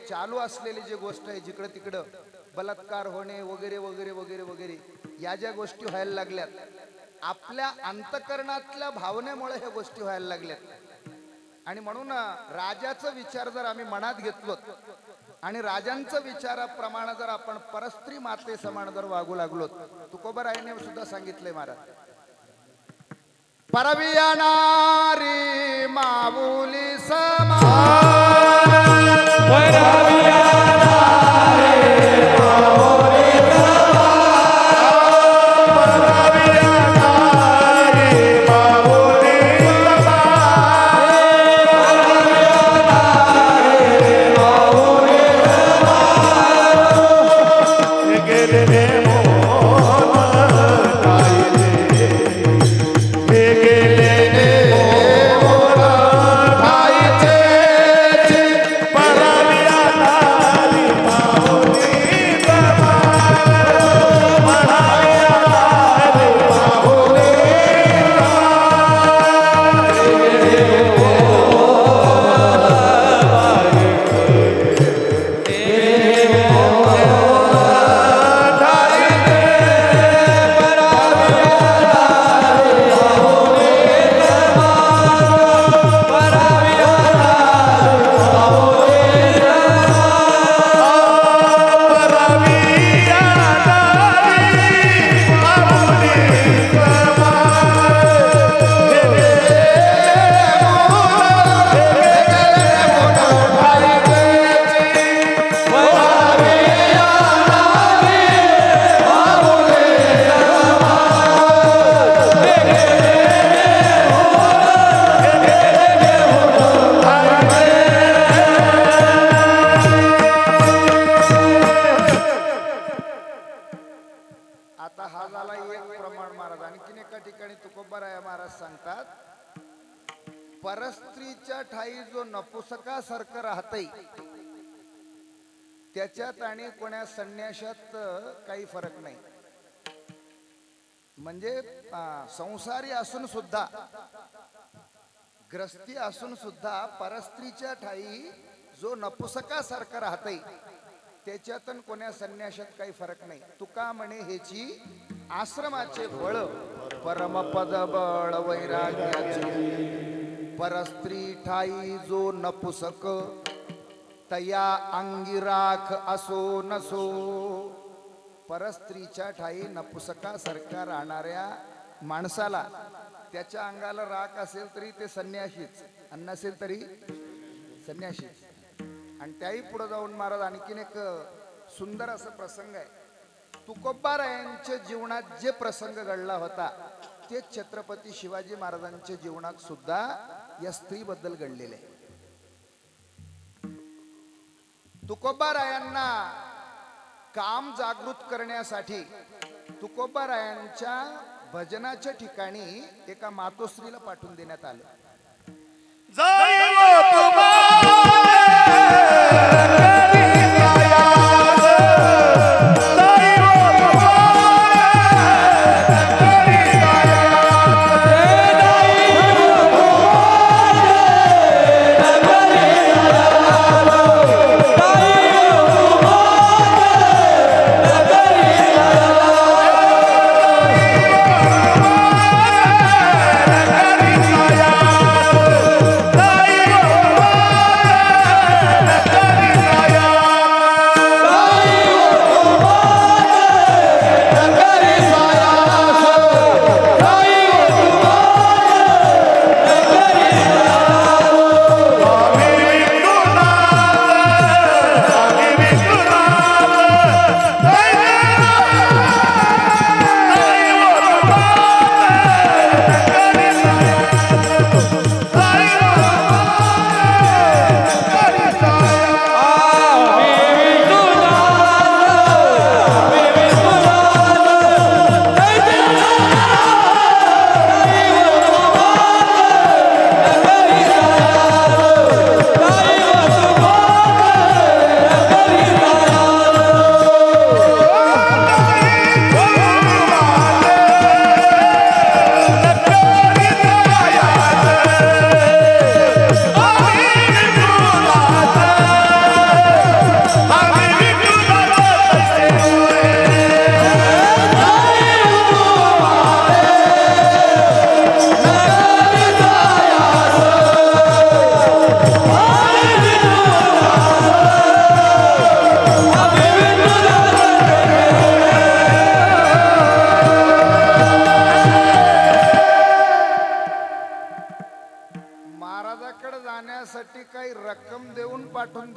चालू असलेली जी गोष्ट आहे, जिकडं तिकडं बलात्कार होणे वगैरे वगैरे वगैरे वगैरे, या ज्या गोष्टी व्हायला लागल्यात, आपल्या अंतकरणातल्या भावनेमुळे ह्या गोष्टी व्हायला लागल्यात. आणि म्हणून राजाचं विचार जर आम्ही मनात घेतलो आणि राजांचं विचाराप्रमाणे जर आपण परस्त्री माते समान जर वागू लागलो, तुकोबारायाने सुद्धा सांगितलंय महाराज, परविया नारी माऊली समान, परविया नारी माऊली परस्त्रीच्या ठाई जो नपुसकासारखं राहतय, त्याच्यात आणि कोण्या संन्याशात काही फरक नाही. म्हणजे संसारी असून सुद्धा, ग्रस्ती असून सुद्धा परस्त्रीच्या ठाई जो नपुसकासारखं राहतय, त्याच्यात कोण्या संन्याशात काही फरक नाही. तुका म्हणे हेची आश्रमाचे बळ, परमपद बळ वैराग्याचे. परस्त्री ठाई जो नपुसक, तया अंगी राख असो नसो. परस्त्रीच्या ठाई नपुसकासारख्या राहणाऱ्या माणसाला त्याच्या अंगाला राख असेल तरी ते संन्याशीच, आणि नसेल तरी संन्याशीच. आणि त्याही पुढे जाऊन महाराज आणखीन एक सुंदर असा प्रसंग आहे. तुकोबारायांच्या जीवनात जे प्रसंग घडला होता, ते छत्रपती शिवाजी महाराजांच्या जीवनात सुद्धा या स्त्रीबद्दल घडलेले आहे. तुकोबारायांना काम जागृत करण्यासाठी तुकोबारायांच्या भजनाच्या ठिकाणी एका मातोश्रीला पाठवून देण्यात आलं. Oh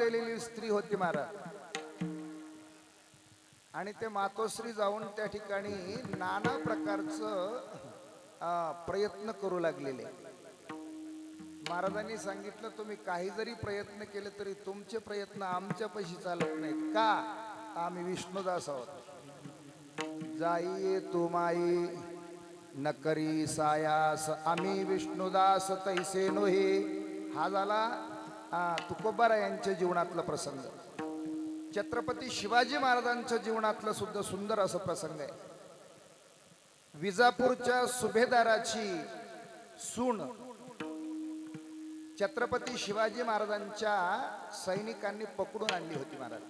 गेलेली स्त्री होती महाराज, आणि ते मातोश्री जाऊन त्या ठिकाणी नाना प्रकारचं प्रयत्न करू लागलेले. महाराजांनी सांगितलं, तुम्ही काही जरी प्रयत्न केले तरी तुमचे प्रयत्न आमच्या पैशी चालत नाहीत. का? आम्ही विष्णुदास आहोत. जाई तू माई न करी सायास, आम्ही विष्णुदास तैसे नोहे. हा झाला तुकोबारा यांच्या जीवनातला प्रसंग. छत्रपती शिवाजी महाराजांच्या जीवनातलं सुद्धा सुंदर असं प्रसंग आहे. विजापूरच्या सुभेदाराची सून छत्रपती शिवाजी महाराजांच्या सैनिकांनी पकडून आणली होती महाराज,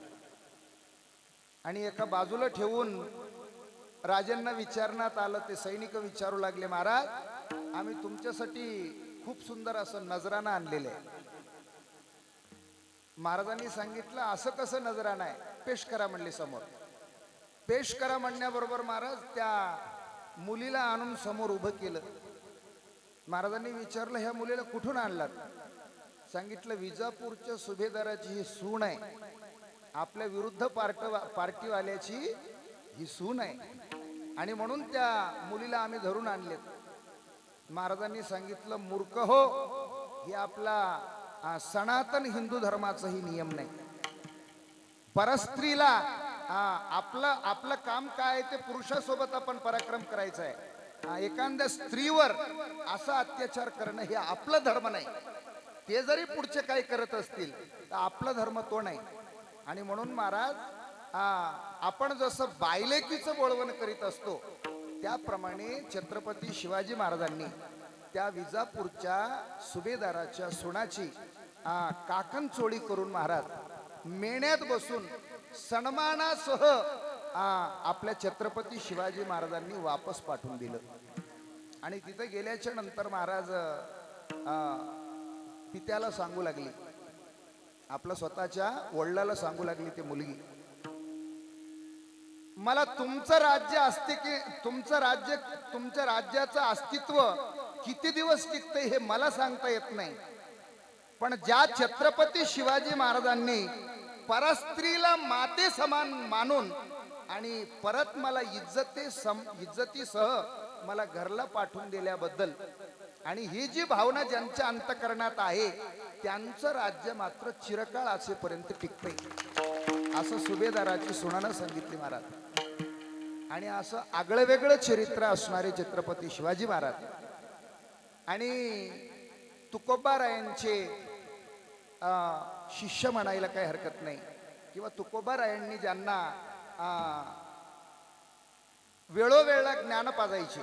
आणि एका बाजूला ठेवून राजांना विचारण्यात आलं. ते सैनिक विचारू लागले, महाराज आम्ही तुमच्यासाठी खूप सुंदर असं नजराणा आणलेलं आहे. महाराजांनी सांगितलं, असं कसं नजराणा आहे? पेश करा म्हणले समोर. पेश करा म्हणण्याबरोबर महाराज त्या मुलीला आणून समोर उभं केलं. महाराजांनी विचारलं, ह्या मुलीला कुठून आणलात? सांगितलं, विजापूरच्या सुभेदाराची ही सून आहे, आपल्या विरुद्ध पार्टीवाल्याची ही सून आहे, आणि म्हणून त्या मुलीला आम्ही धरून आणलेत. महाराजांनी सांगितलं, मूर्ख हो, हे आपला सनातन हिंदू धर्माचाही नियम नाही. परस्त्रीला आपलं काम काय आहे ते पुरुषासोबत आपण पराक्रम करायचा आहे. एखाद्या स्त्रीवर असा अत्याचार करणं हे आपलं धर्म नाही. ते जरी पुढचे काही करत असतील तर आपला धर्म तो नाही. आणि म्हणून महाराज आपण जसं बायलेकीचं बोळवण करीत असतो त्याप्रमाणे छत्रपती शिवाजी महाराजांनी त्या विजापूरच्या सुभेदाराच्या सुनाची काकणचोळी करून महाराज मेण्यात बसून सन्मानासह आपल्या छत्रपती शिवाजी महाराजांनी वापस पाठवून दिलं. आणि तिथे गेल्याच्या नंतर महाराज पित्याला सांगू लागली, आपल्या स्वतःच्या वडिलाला सांगू लागली ती मुलगी, मला तुमचं राज्य असते की तुमच्या राज्याचं अस्तित्व किती दिवस टिकते हे मला सांगता येत नाही, पण ज्या छत्रपती शिवाजी महाराजांनी परस्त्रीला माते समान मानून आणि परत मला इज्जतीसह मला घरला पाठवून दिल्याबद्दल, आणि ही जी भावना ज्यांच्या अंतकरणात आहे त्यांचं राज्य मात्र चिरकाळ असेपर्यंत टिकते, असं सुभेदाराची सुनानं सांगितली महाराज. आणि असं आगळं वेगळं चरित्र असणारे छत्रपती शिवाजी महाराज आणि तुकोबारायांचे शिष्य म्हणायला काही हरकत नाही, किंवा तुकोबारायांनी ज्यांना वेळोवेळला ज्ञान पाजायचे.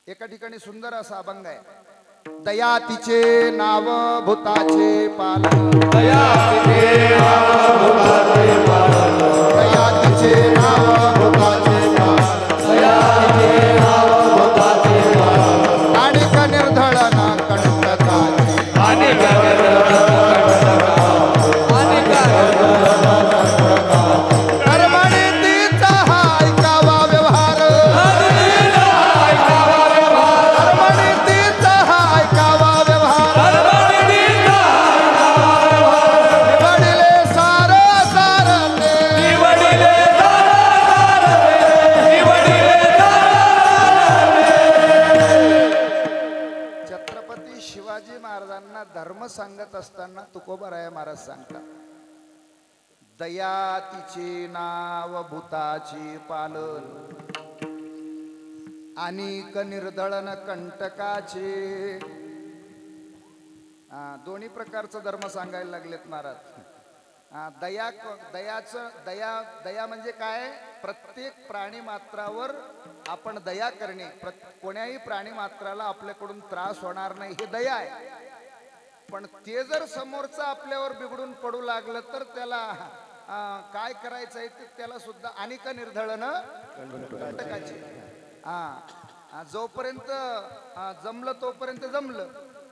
एका ठिकाणी सुंदर असा अभंग आहे, दया तिचे नाव भूताचे पालन, दया तिचे नाव भूताचे पालन, दया तिचे नाव भूताचे पालन, दया तिचे नाव भूताचे पालन, आणि निर्धळन कंटकाचे, आणि धर्म सांगत असताना तुकोबाराय महाराज सांगतात, दया तिचे नाव भूताचे पालन, अनेक निर्दळन कंटकाचे. दोन्ही प्रकारचा धर्म सांगायला लागलेत महाराज. दया म्हणजे काय? प्रत्येक प्राणी मात्रावर आपण दया करणे, कोण्याही प्राणी मात्राला आपल्याकडून त्रास होणार नाही, हे दया आहे. पण ते जर समोरचा आपल्यावर बिघडून पडू लागलं तर त्याला काय करायचं आहे ते त्याला सुद्धा अनेक निर्धळन कंटकाचे. जोपर्यंत जमलं तोपर्यंत जमलं,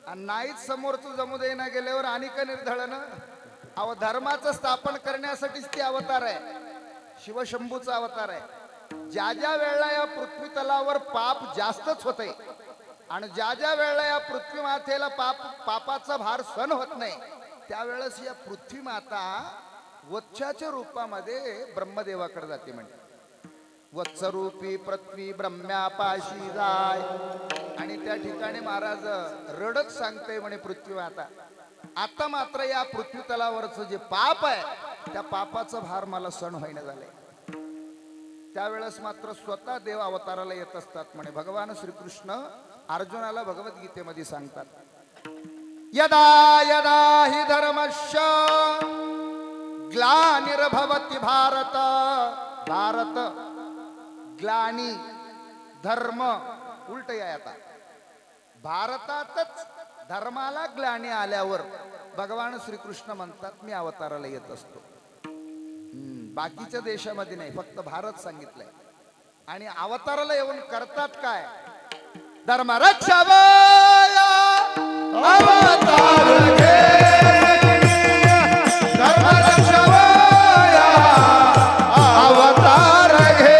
आणि नाहीच समोरचं जमू देना गेल्यावर अनेक निर्धळन. धर्माचं स्थापन करण्यासाठीच ते अवतार आहे, शिवशंभूचा अवतार आहे. ज्या ज्या वेळेला या पृथ्वी तलावर पाप जास्तच होते आणि ज्या ज्या वेळेला या पृथ्वी मातेला पापाचा भार सहन होत नाही त्यावेळेस या पृथ्वी माता वत्साच्या रूपामध्ये ब्रह्मदेवाकडे जाते म्हणजे वत्सरूपी पृथ्वी ब्रह्म्यापाशी जाय. आणि त्या ठिकाणी महाराज रडत सांगते म्हणे पृथ्वी माता, आता मात्र या पृथ्वी तलावरचं जे पाप आहे त्या पापाचं भार मला सहन होईना झालंय. त्यावेळेस मात्र स्वतः देव अवताराला येत असतात म्हणे. भगवान श्रीकृष्ण अर्जुनाला भगवद्गीतेमध्ये सांगतात, यदा यदा हि धर्मस्य ग्लानिर्भवति भारत. भारत ग्लानी धर्म उलट आहे. आता भारतातच धर्माला ग्लानी आल्यावर भगवान श्रीकृष्ण म्हणतात मी अवताराला येत असतो. बाकीच्या देशामध्ये नाही, फक्त भारत सांगितलंय. आणि अवताराला येऊन करतात काय, धर्म रक्षावया अवतार घे, धर्म रक्षावया अवतार घे.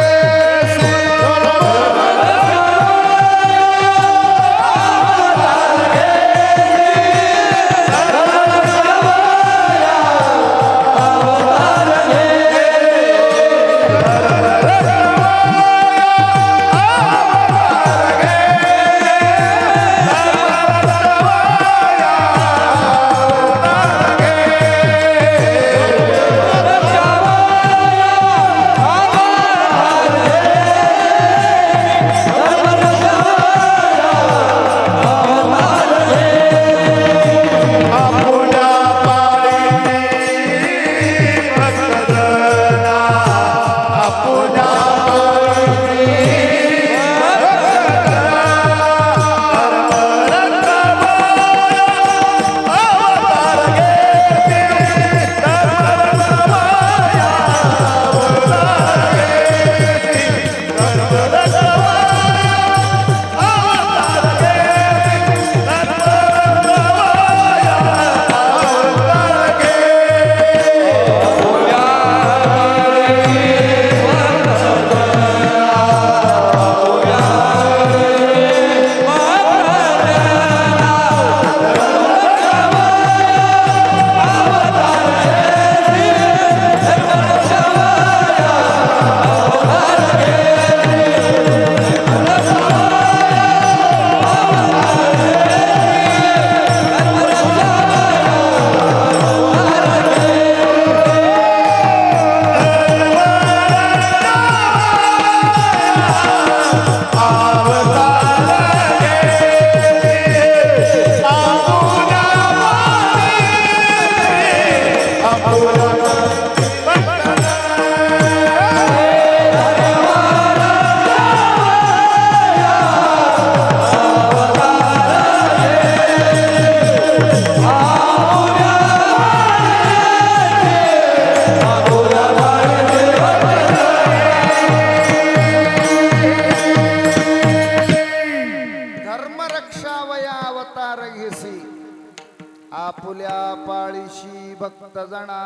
आपुल्या पाळीशी भक्त जना.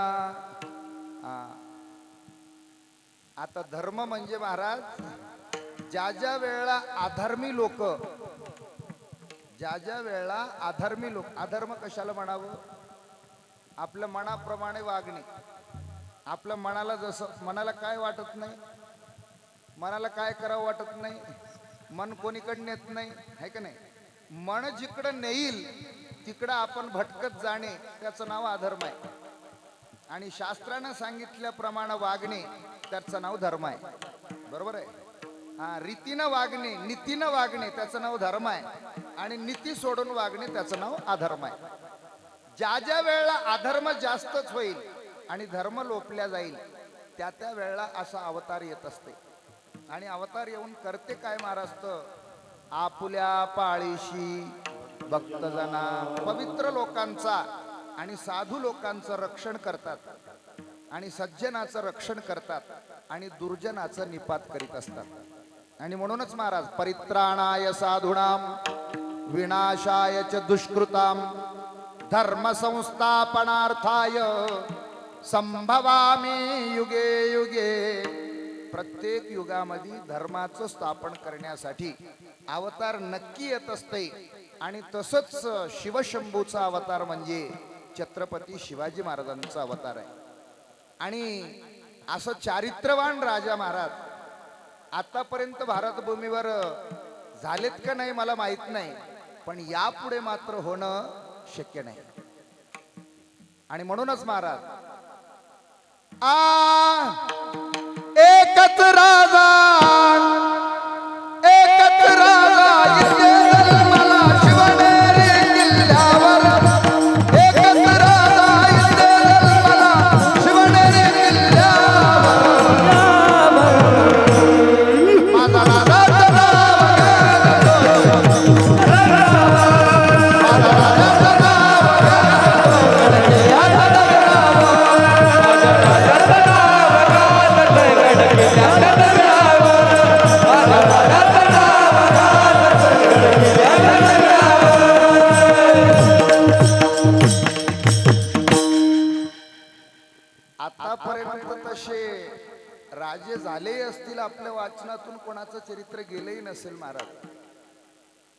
आता धर्म म्हणजे महाराज ज्या ज्या वेळेला अधर्मी लोक, ज्या ज्या वेळेला अधर्मी लोक, अधर्म कशाला म्हणावं, आपल्या मनाप्रमाणे वागणे. आपल्या मनाला जसं मनाला काय वाटत नाही, मनाला काय करावं वाटत नाही, मन कोणीकडे नेत नाही, आहे का नाही. मन जिकडं नेईल तिकडं आपण भटकत जाणे त्याचं नाव अधर्म आहे. आणि शास्त्रानं सांगितल्याप्रमाणे वागणे त्याचं नाव धर्म आहे. बरोबर आहे. रीतीनं वागणे, नीतीनं वागणे त्याचं नाव धर्म आहे. आणि नीती सोडून वागणे त्याचं नाव अधर्म आहे. ज्या ज्या वेळेला अधर्म जास्तच होईल आणि धर्म लोपल्या जाईल त्या त्या वेळेला असा अवतार येत असते. आणि अवतार येऊन करते काय महाराज, आपुल्या पाळीशी भक्तजना, पवित्र लोकांचा आणि साधू लोकांचं रक्षण करतात आणि सज्जनाचं रक्षण करतात आणि दुर्जनाचं निपात करीत असतात. आणि म्हणूनच महाराज परित्राणाय साधूनाम विनाशाय च दुष्कृताम धर्म संस्थापनार्थाय संभवामी युगे युगे. प्रत्येक युगामध्ये धर्माचं स्थापन करण्यासाठी अवतार नक्की येत असते. आणि तसंच शिवशंभूचा अवतार म्हणजे छत्रपती शिवाजी महाराजांचा अवतार आहे. आणि असं चारित्र्यवान राजा महाराज आतापर्यंत भारतभूमीवर झालेत का नाही मला माहित नाही, पण यापुढे मात्र होणं शक्य नाही. आणि म्हणूनच महाराज एकच राजा इथे जन्माला शिवनेरी किल्ल्यावर. एकच राजा इथे जन्माला शिवनेरी किल्ल्यावर. माझा राजाचं नाव आतापर्यंत तसे राजे झाले असतील, आपल्या वाचनातून कोणाचं चरित्र गेलंही नसेल महाराज,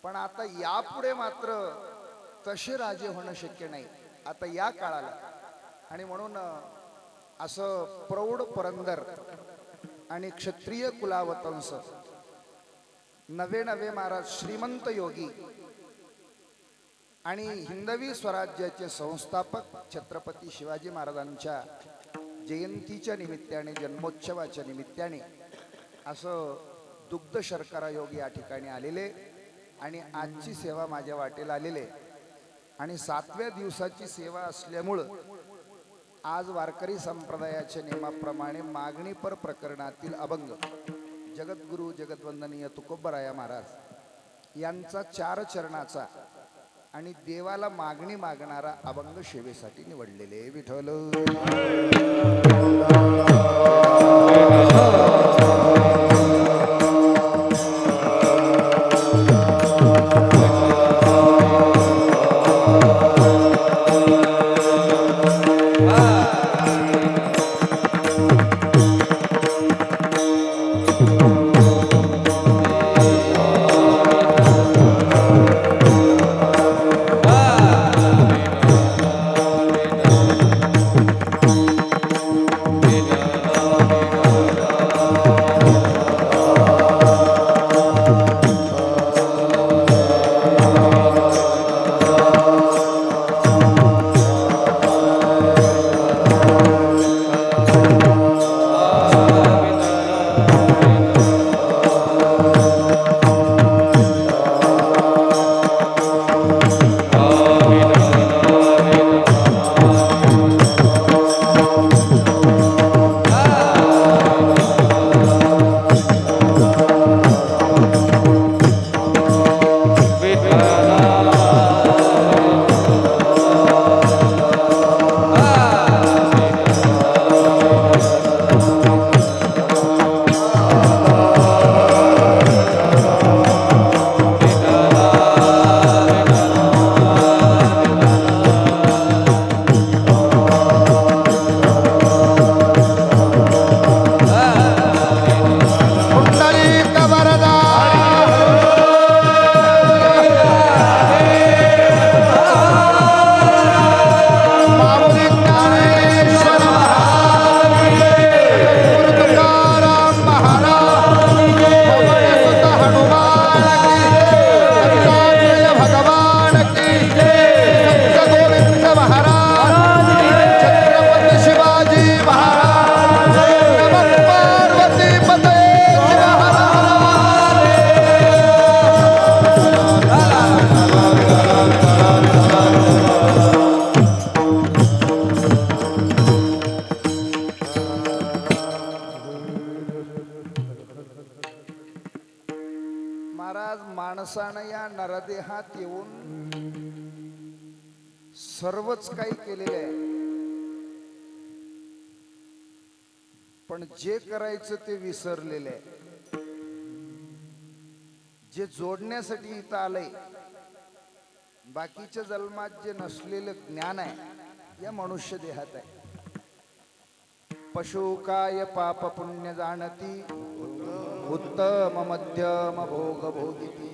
पण आता यापुढे मात्र तसे राजे होणं शक्य नाही आता या काळाला. आणि म्हणून असं प्रौढ पुरंदर आणि क्षत्रिय कुलावतंस नवे नवे महाराज श्रीमंत योगी आणि हिंदवी स्वराज्याचे संस्थापक छत्रपती शिवाजी महाराजांच्या जयंतीच्या निमित्ताने जन्मोत्सवाच्या निमित्ताने असं दुग्ध शर्करा योग या ठिकाणी आलेले आणि आजची सेवा माझ्या वाटेला आलेले. आणि 7व्या दिवसाची सेवा असल्यामुळं आज वारकरी संप्रदायाच्या नियमाप्रमाणे मागणीपर प्रकरणातील अभंग जगद्गुरु जगद्वंदनीय तुकोबराया महाराज यांचा 4 चरणाचा आणि देवाला मागणी मागणारा अभंग सेवेसाठी निवडलेले. विठ्ठल माणसानं या नरदेहात येऊन सर्वच काही केलेले आहे, पण जे करायचं ते विसरलेले आहे. जे जोडण्यासाठी इथं आलंय, बाकीच्या जन्मात जे नसलेलं ज्ञान आहे या मनुष्य देहात आहे. पशु काय पाप पुण्य जाणती, उत्तम मध्यम भोग भोगिती.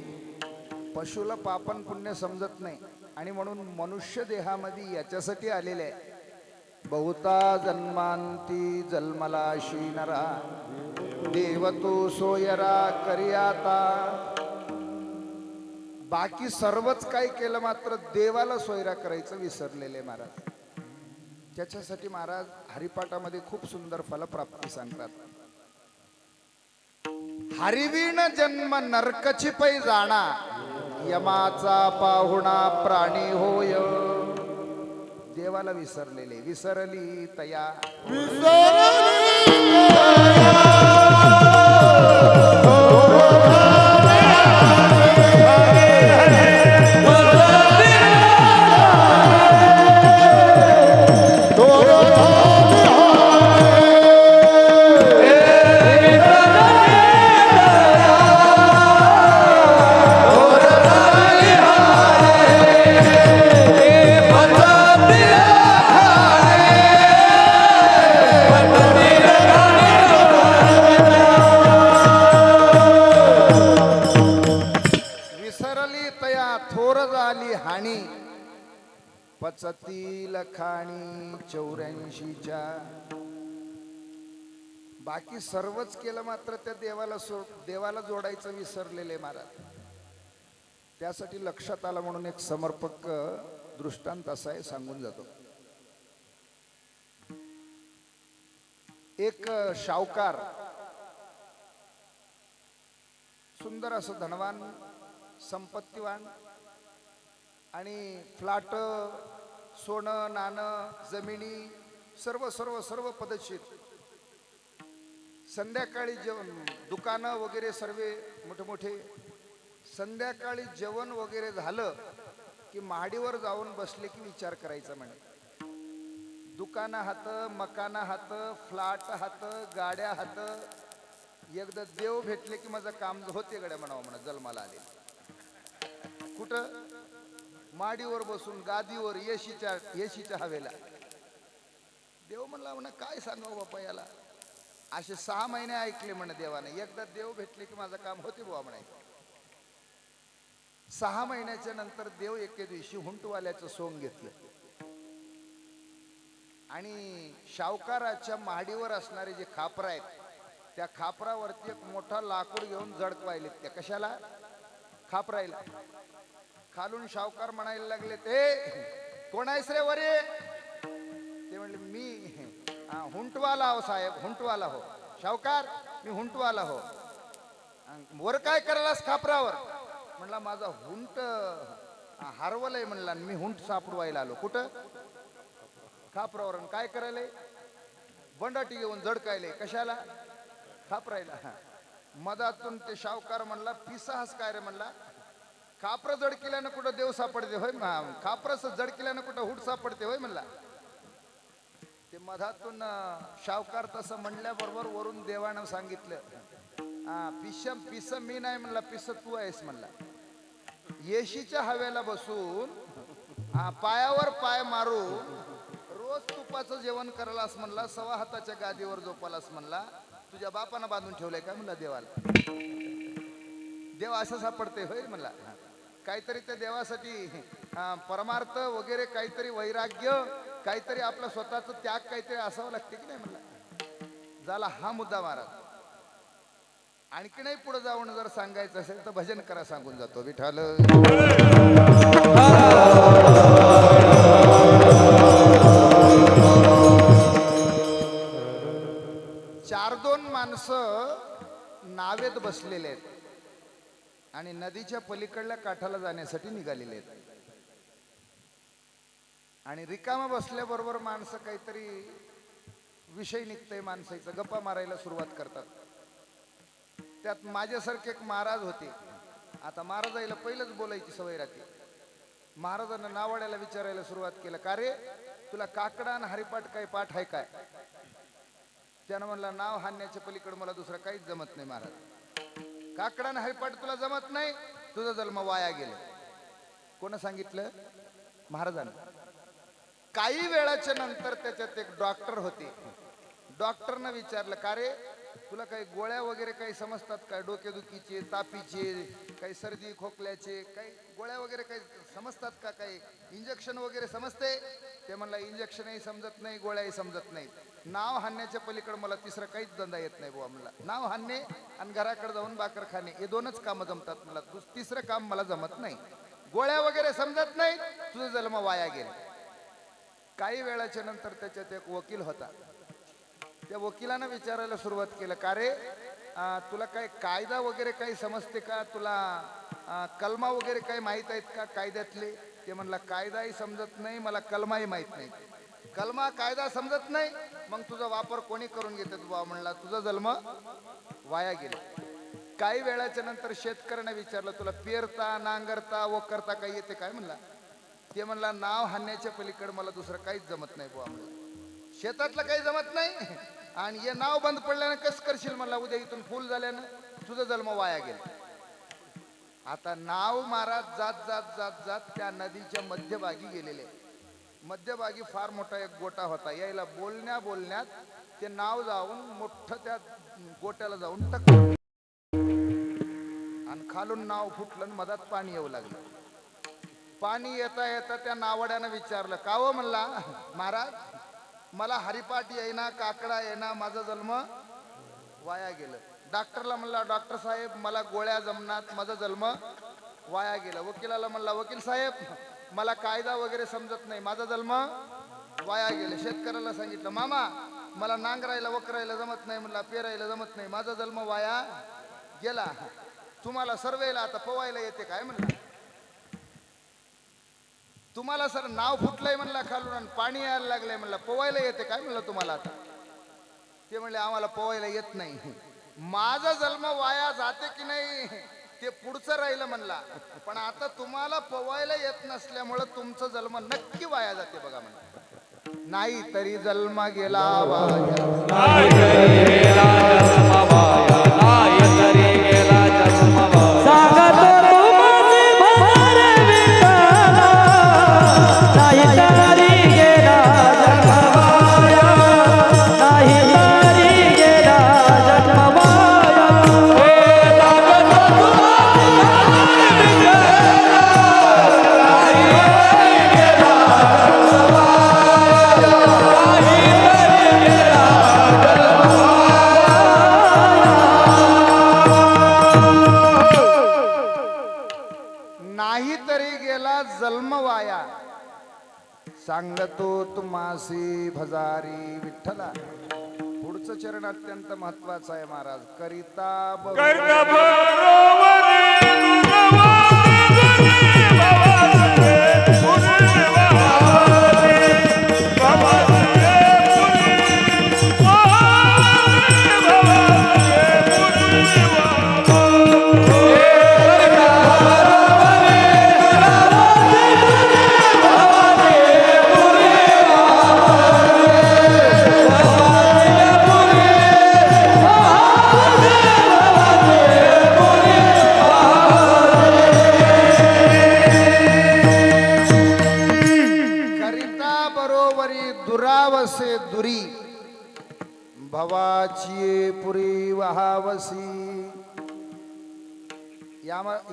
पशुला पापन पुण्य समजत नाही, आणि म्हणून मनुष्य देहामध्ये याच्यासाठी आलेले आहे, बहुता जन्मांती जन्मलाशी नरा देव तो सोयरा करियाता. बाकी सर्वच काही केलं मात्र देवाला सोयरा करायचं विसरलेले महाराज. त्याच्यासाठी महाराज हरिपाठामध्ये खूप सुंदर फलप्राप्ती सांगतात. हरिवीण जन्म नरकची पै जाणा यमाचा पाहुणा प्राणी होय. देवाला विसरलेले विसरली तया पचतील खाणी 84च्या. बाकी सर्वच केलं मात्र त्या देवाला जोडायचं विसरलेले महाराज. त्यासाठी लक्षात आलं म्हणून एक समर्पक दृष्टांत असा आहे, सांगून जातो. एक शावकार सुंदर असं धनवान संपत्तीवान आणि फ्लॅट सोनं नाणं जमिनी सर्व सर्व सर्व पदशीर. संध्याकाळी जेवण दुकानं वगैरे सर्व मोठे मोठे. संध्याकाळी जेवण वगैरे झालं की महाडीवर जाऊन बसले की विचार करायचा म्हणे. दुकानं हात मकानं हात फ्लॅट हात गाड्या हात. एकदा देव भेटले की माझं काम होते गड्या म्हणावं म्हणा. जन्माला आले कुठं माडीवर बसून गादीवर येशीच्या हवेला. देव म्हणला म्हणा काय सांगावं बापा याला. असे 6 महिने ऐकले म्हणे देवाने. एकदा देव भेटले की माझं काम होते बुवा म्हणायचं. 6 महिन्याच्या नंतर देव एके दिवशी हुंटवाल्याचं सोंग घेतलं आणि शावकाराच्या माडीवर असणारे जे खापर आहेत त्या खापरावरती एक मोठा लाकूड घेऊन जडकवायले. त्या कशाला? खापरायला. खालून शावकार म्हणायला लागले, ते कोण आहेस रे वरे? ते म्हणले मी हुंटवाला हो साहेब, हुंटवाला हो. शावकार मी हुंटवाला हो. वर काय करायलास खापरावर? म्हणला माझा हुंट हरवलंय म्हणला. मी हुंट सापडवायला आलो. कुठं? खापरावर. काय करायला? बंडाटी घेऊन जडकायले. कशाला? खापरायला. मधातून ते शावकार म्हणला पिसास काय रे म्हणला. खापर जड केल्यानं कुठं देव सापडते होय? खापरस जड केल्यानं कुठं हुट सापडते होय म्हणला. ते मधातून शावकार तसं म्हणल्याबरोबर वरून देवानं सांगितलं, पिस मी नाही म्हणला, पिस तू आहेस म्हणला. येशीच्या हवेला बसून पायावर पाय मारून रोज तुपाचं जेवण करायलास म्हणला. 1.25 हाताच्या गादीवर झोपालास म्हणला. तुझ्या बापानं बांधून ठेवलंय का म्हणला देवाला? देव असं सापडते होय म्हणला. काहीतरी त्या देवासाठी परमार्थ वगैरे काहीतरी वैराग्य काहीतरी आपला स्वतःचा त्याग काहीतरी असावं लागते की नाही म्हणला. झाला हा मुद्दा महाराज. आणखी नाही पुढे जाऊन जर सांगायचं असेल तर भजन करा सांगून जातो. विठ्ठल चार 2 माणसं नावेत बसलेले आहेत आणि नदीच्या पलीकडल्या काठाला जाण्यासाठी निघालेले आहेत. आणि रिकामा बसल्याबरोबर माणसं काहीतरी विषय निघतंय माणसाचा. गप्पा मारायला सुरुवात करतात. त्यात माझ्यासारखे एक महाराज होते. आता महाराजाला पहिलंच बोलायची सवय राहते. महाराजांना नावाड्याला विचारायला सुरुवात केलं, का रे तुला काकडा आणि हरिपाठ काय पाठ आहे काय? त्यानं म्हणला नाव हाणण्याच्या पलीकडे मला दुसरं काहीच जमत नाही महाराज. काकडा आणि हरिपाठ तुला जमत नाही, तुझा जन्म वाया गेला. कोण सांगितलं? महाराजांना. काही वेळाच्या नंतर त्याच्यात एक डॉक्टर होते. डॉक्टरनं विचारलं, का रे तुला काही गोळ्या वगैरे काही समजतात काय? डोकेदुखीचे, तापीचे, काही सर्दी खोकल्याचे काही गोळ्या वगैरे काही समजतात का? काही इंजेक्शन वगैरे समजते? ते म्हणला इंजेक्शनही समजत नाही, गोळ्याही समजत नाही. नाव हाणण्याच्या पलीकडे मला तिसरं काहीच धंदा येत नाही बुवा म्हणला. नाव हाणणे आणि घराकडे जाऊन भाकर खाणे हे दोनच कामं जमतात मला, तिसरं काम मला जमत नाही. गोळ्या वगैरे समजत नाही, तुझा जन्म वाया गेला. काही वेळाच्या नंतर त्याच्यात एक वकील होता. त्या वकिलानं विचारायला सुरुवात केलं, का रे तुला काय कायदा वगैरे काही समजते का? तुला कलमा वगैरे काही माहीत आहेत का कायद्यातले? ते म्हणला कायदाही समजत नाही, मला कलमाही माहीत नाही. कलमा कायदा समजत नाही, मग तुझा वापर कोणी करून घेतात बुवा म्हणला, तुझा जन्म वाया गेला. काही वेळाच्या नंतर शेतकऱ्याने विचारलं, तुला पेरता नांगरता वखरता काही येते काय म्हणला? ते म्हणला नाव हाणण्याच्या पलीकडे मला दुसरं काहीच जमत नाही बुवा म्हणला. शेतातलं काही जमत नाही आणि हे नाव बंद पडल्यानं कस करशील म्हणला? उद्या इथून फुल झाल्यानं तुझा जन्म वाया गेला. आता नाव महाराज जात जात जात जात त्या नदीच्या मध्यभागी गेलेले. मध्यभागी फार मोठा एक गोटा होता. यायला बोलण्यात ते नाव जाऊन मोठं त्या गोट्याला जाऊन टकलं आणि खालून नाव फुटलं, मधात पाणी येऊ लागलं. पाणी येता येता त्या नावड्यानं विचारलं, का हो म्हणला महाराज, मला हरिपाठ येईना, काकडा येईना, माझा जन्म वाया गेलं. डॉक्टरला म्हणला, डॉक्टर साहेब मला गोळ्या जमनात, माझा जन्म वाया गेला. वकिलाला म्हणला, वकील साहेब मला कायदा वगैरे समजत नाही, माझा जन्म वाया गेला. शेतकऱ्याला सांगितलं, मामा मला नांगरायला वकरायला जमत नाही म्हणला, पेरायला जमत नाही, माझा जन्म वाया गेला. तुम्हाला सर्वेला आता पोवायला येते काय म्हणला? तुम्हाला सर नाव फुटलंय म्हणला खालून आणि पाणी यायला लागलंय म्हणला, पोवायला येते काय म्हणलं तुम्हाला आता? ते म्हणले आम्हाला पोवायला येत नाही. माझा जन्म वाया जाते की नाही ते पुढचं राहिलं म्हणला, पण आता तुम्हाला पोवायला येत नसल्यामुळं तुमचं जन्म नक्की वाया जाते बघा म्हणला. नाही तरी जन्म गेला वाया, नाही तरी गेला जन्म वाया, नाही तरी गेला जन्म वाया. सांगतो तुम्हासी भजारी विठ्ठला. पुढचं चरण अत्यंत महत्वाचं आहे महाराज. करिता दुरावसे दुरी भवाची पुरी वहावसी.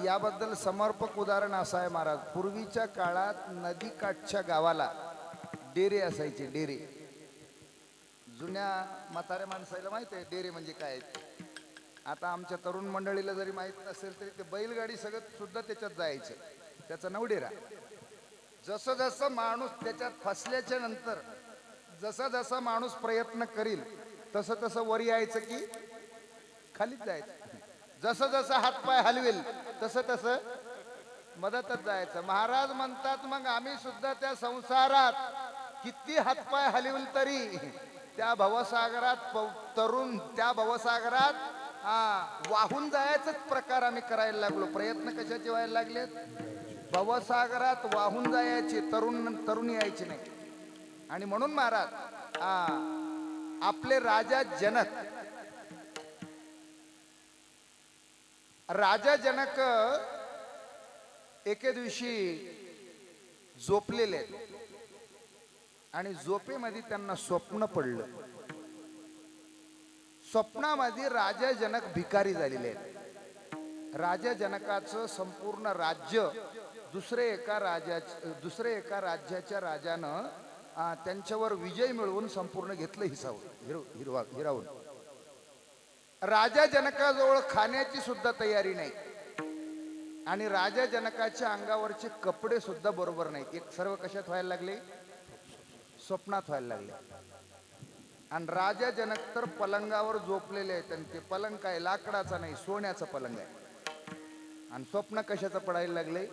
याबद्दल समर्पक उदाहरण असं आहे महाराज. पूर्वीच्या काळात नदीकाठच्या गावाला डेरे असायचे. डेरे जुन्या म्हाताऱ्या माणसाला माहित आहे डेरे म्हणजे काय. आता आमच्या तरुण मंडळीला जरी माहित नसेल तरी ते बैलगाडी सगळं सुद्धा त्याच्यात जायचं. त्याचा नाव डेरा. जसं जसं माणूस त्याच्यात फसल्याच्या नंतर जसा जसा माणूस प्रयत्न करील तसं तसं वर यायचं की खालीच जायचं. जसं जसं हातपाय हलवेल तसं तसं मदतच जायचं. महाराज म्हणतात मग आम्ही सुद्धा त्या संसारात किती हातपाय हलवेल तरी त्या भवसागरात तरुण त्या भवसागरात वाहून जायचाच प्रकार आम्ही करायला लागलो. प्रयत्न कशाचे व्हायला लागलेत? भवसागरात वाहून जायचे. तरुण यायचे नाही. आणि म्हणून महाराज आपले राजा जनक एके दिवशी झोपलेले आणि झोपेमध्ये त्यांना स्वप्न पडलं. स्वप्नामध्ये राजा जनक भिकारी झालेले आहेत. राजा जनकाचं संपूर्ण राज्य दुसरे एका राज्याच्या राजानं त्यांच्यावर विजय मिळवून संपूर्ण घेतलं हिरावून. राजा जनकाजवळ खाण्याची सुद्धा तयारी नाही आणि राजा जनकाच्या अंगावरचे कपडे सुद्धा बरोबर नाहीत. एक सर्व कशात व्हायला लागले? स्वप्नात व्हायला लागले. आणि राजा जनक तर पलंगावर झोपलेले आहेत आणि ते पलंग काय लाकडाचा नाही, सोन्याचा पलंग आहे. आणि स्वप्न कशाचं पडायला लागले?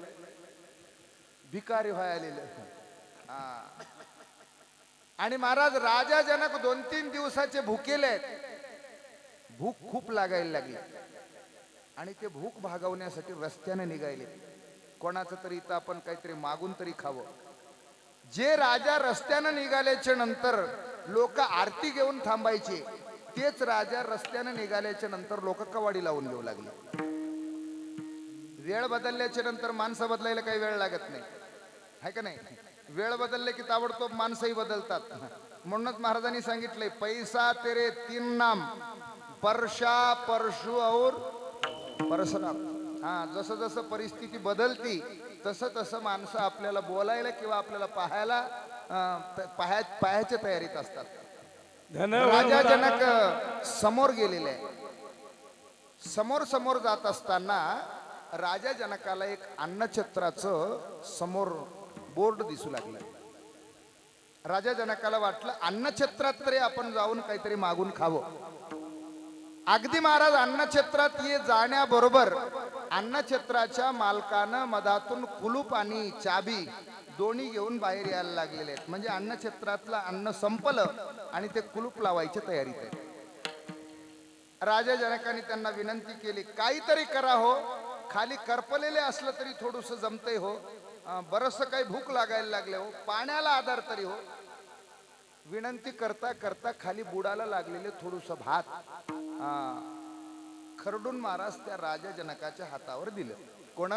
भिकारी व्हायला. आणि महाराज राजा जनक 2-3 दिवसाचे भुकेले आहेत. भूक खूप लागायला लागली आणि ते भूक भागवण्यासाठी रस्त्याने निघाले. कोणाचं तरी इथं आपण काहीतरी मागून तरी खावं. जे राजा रस्त्यानं निघाल्याच्या नंतर लोक आरती घेऊन थांबायचे, तेच राजा रस्त्यानं निघाल्याच्या नंतर लोक कवाडी लावून घेऊ लागले. वेळ बदलल्याच्या नंतर माणसं बदलायला काही वेळ लागत नाही, आहे का नाही? वेळ बदलले की ताबडतोब माणसंही बदलतात. म्हणूनच महाराजांनी सांगितलंय, पैसा तेरे 3 नाम, परशा, परशु और परशुराम. जसं जसं परिस्थिती बदलती तसं तसं माणसं आपल्याला बोलायला किंवा आपल्याला पाहायच्या तयारीत असतात. राजा जनक समोर गेलेले आहे. समोर जात असताना राजा जनकाला एक अन्नछत्राचं समोर बोर्ड दिसू लागलं. राजा जनकाला वाटलं अन्नछत्रात तरी आपण जाऊन काहीतरी मागून खावं. अगदी महाराज अन्नछत्रात जाण्याबरोबर अन्नछत्राच्या मालकानं मधातून कुलूप आणि चाबी दोन्ही घेऊन बाहेर यायला लागलेले आहेत. म्हणजे अन्नछत्रातलं अन्न संपलं आणि ते कुलूप लावायच्या तयारीत आहेत. राजा जनकाने त्यांना विनंती केली, काहीतरी करा हो, खाली करपलेले असलं तरी थोडस जमतंय हो, बरस काही भूक लागायला लागले हो, पाण्याला आधार तरी हो. विनंती करता करता खाली बुडाला लागलेले थोडस भात खरडून महाराज त्या राजा जनकाच्या हातावर दिलं. कोण?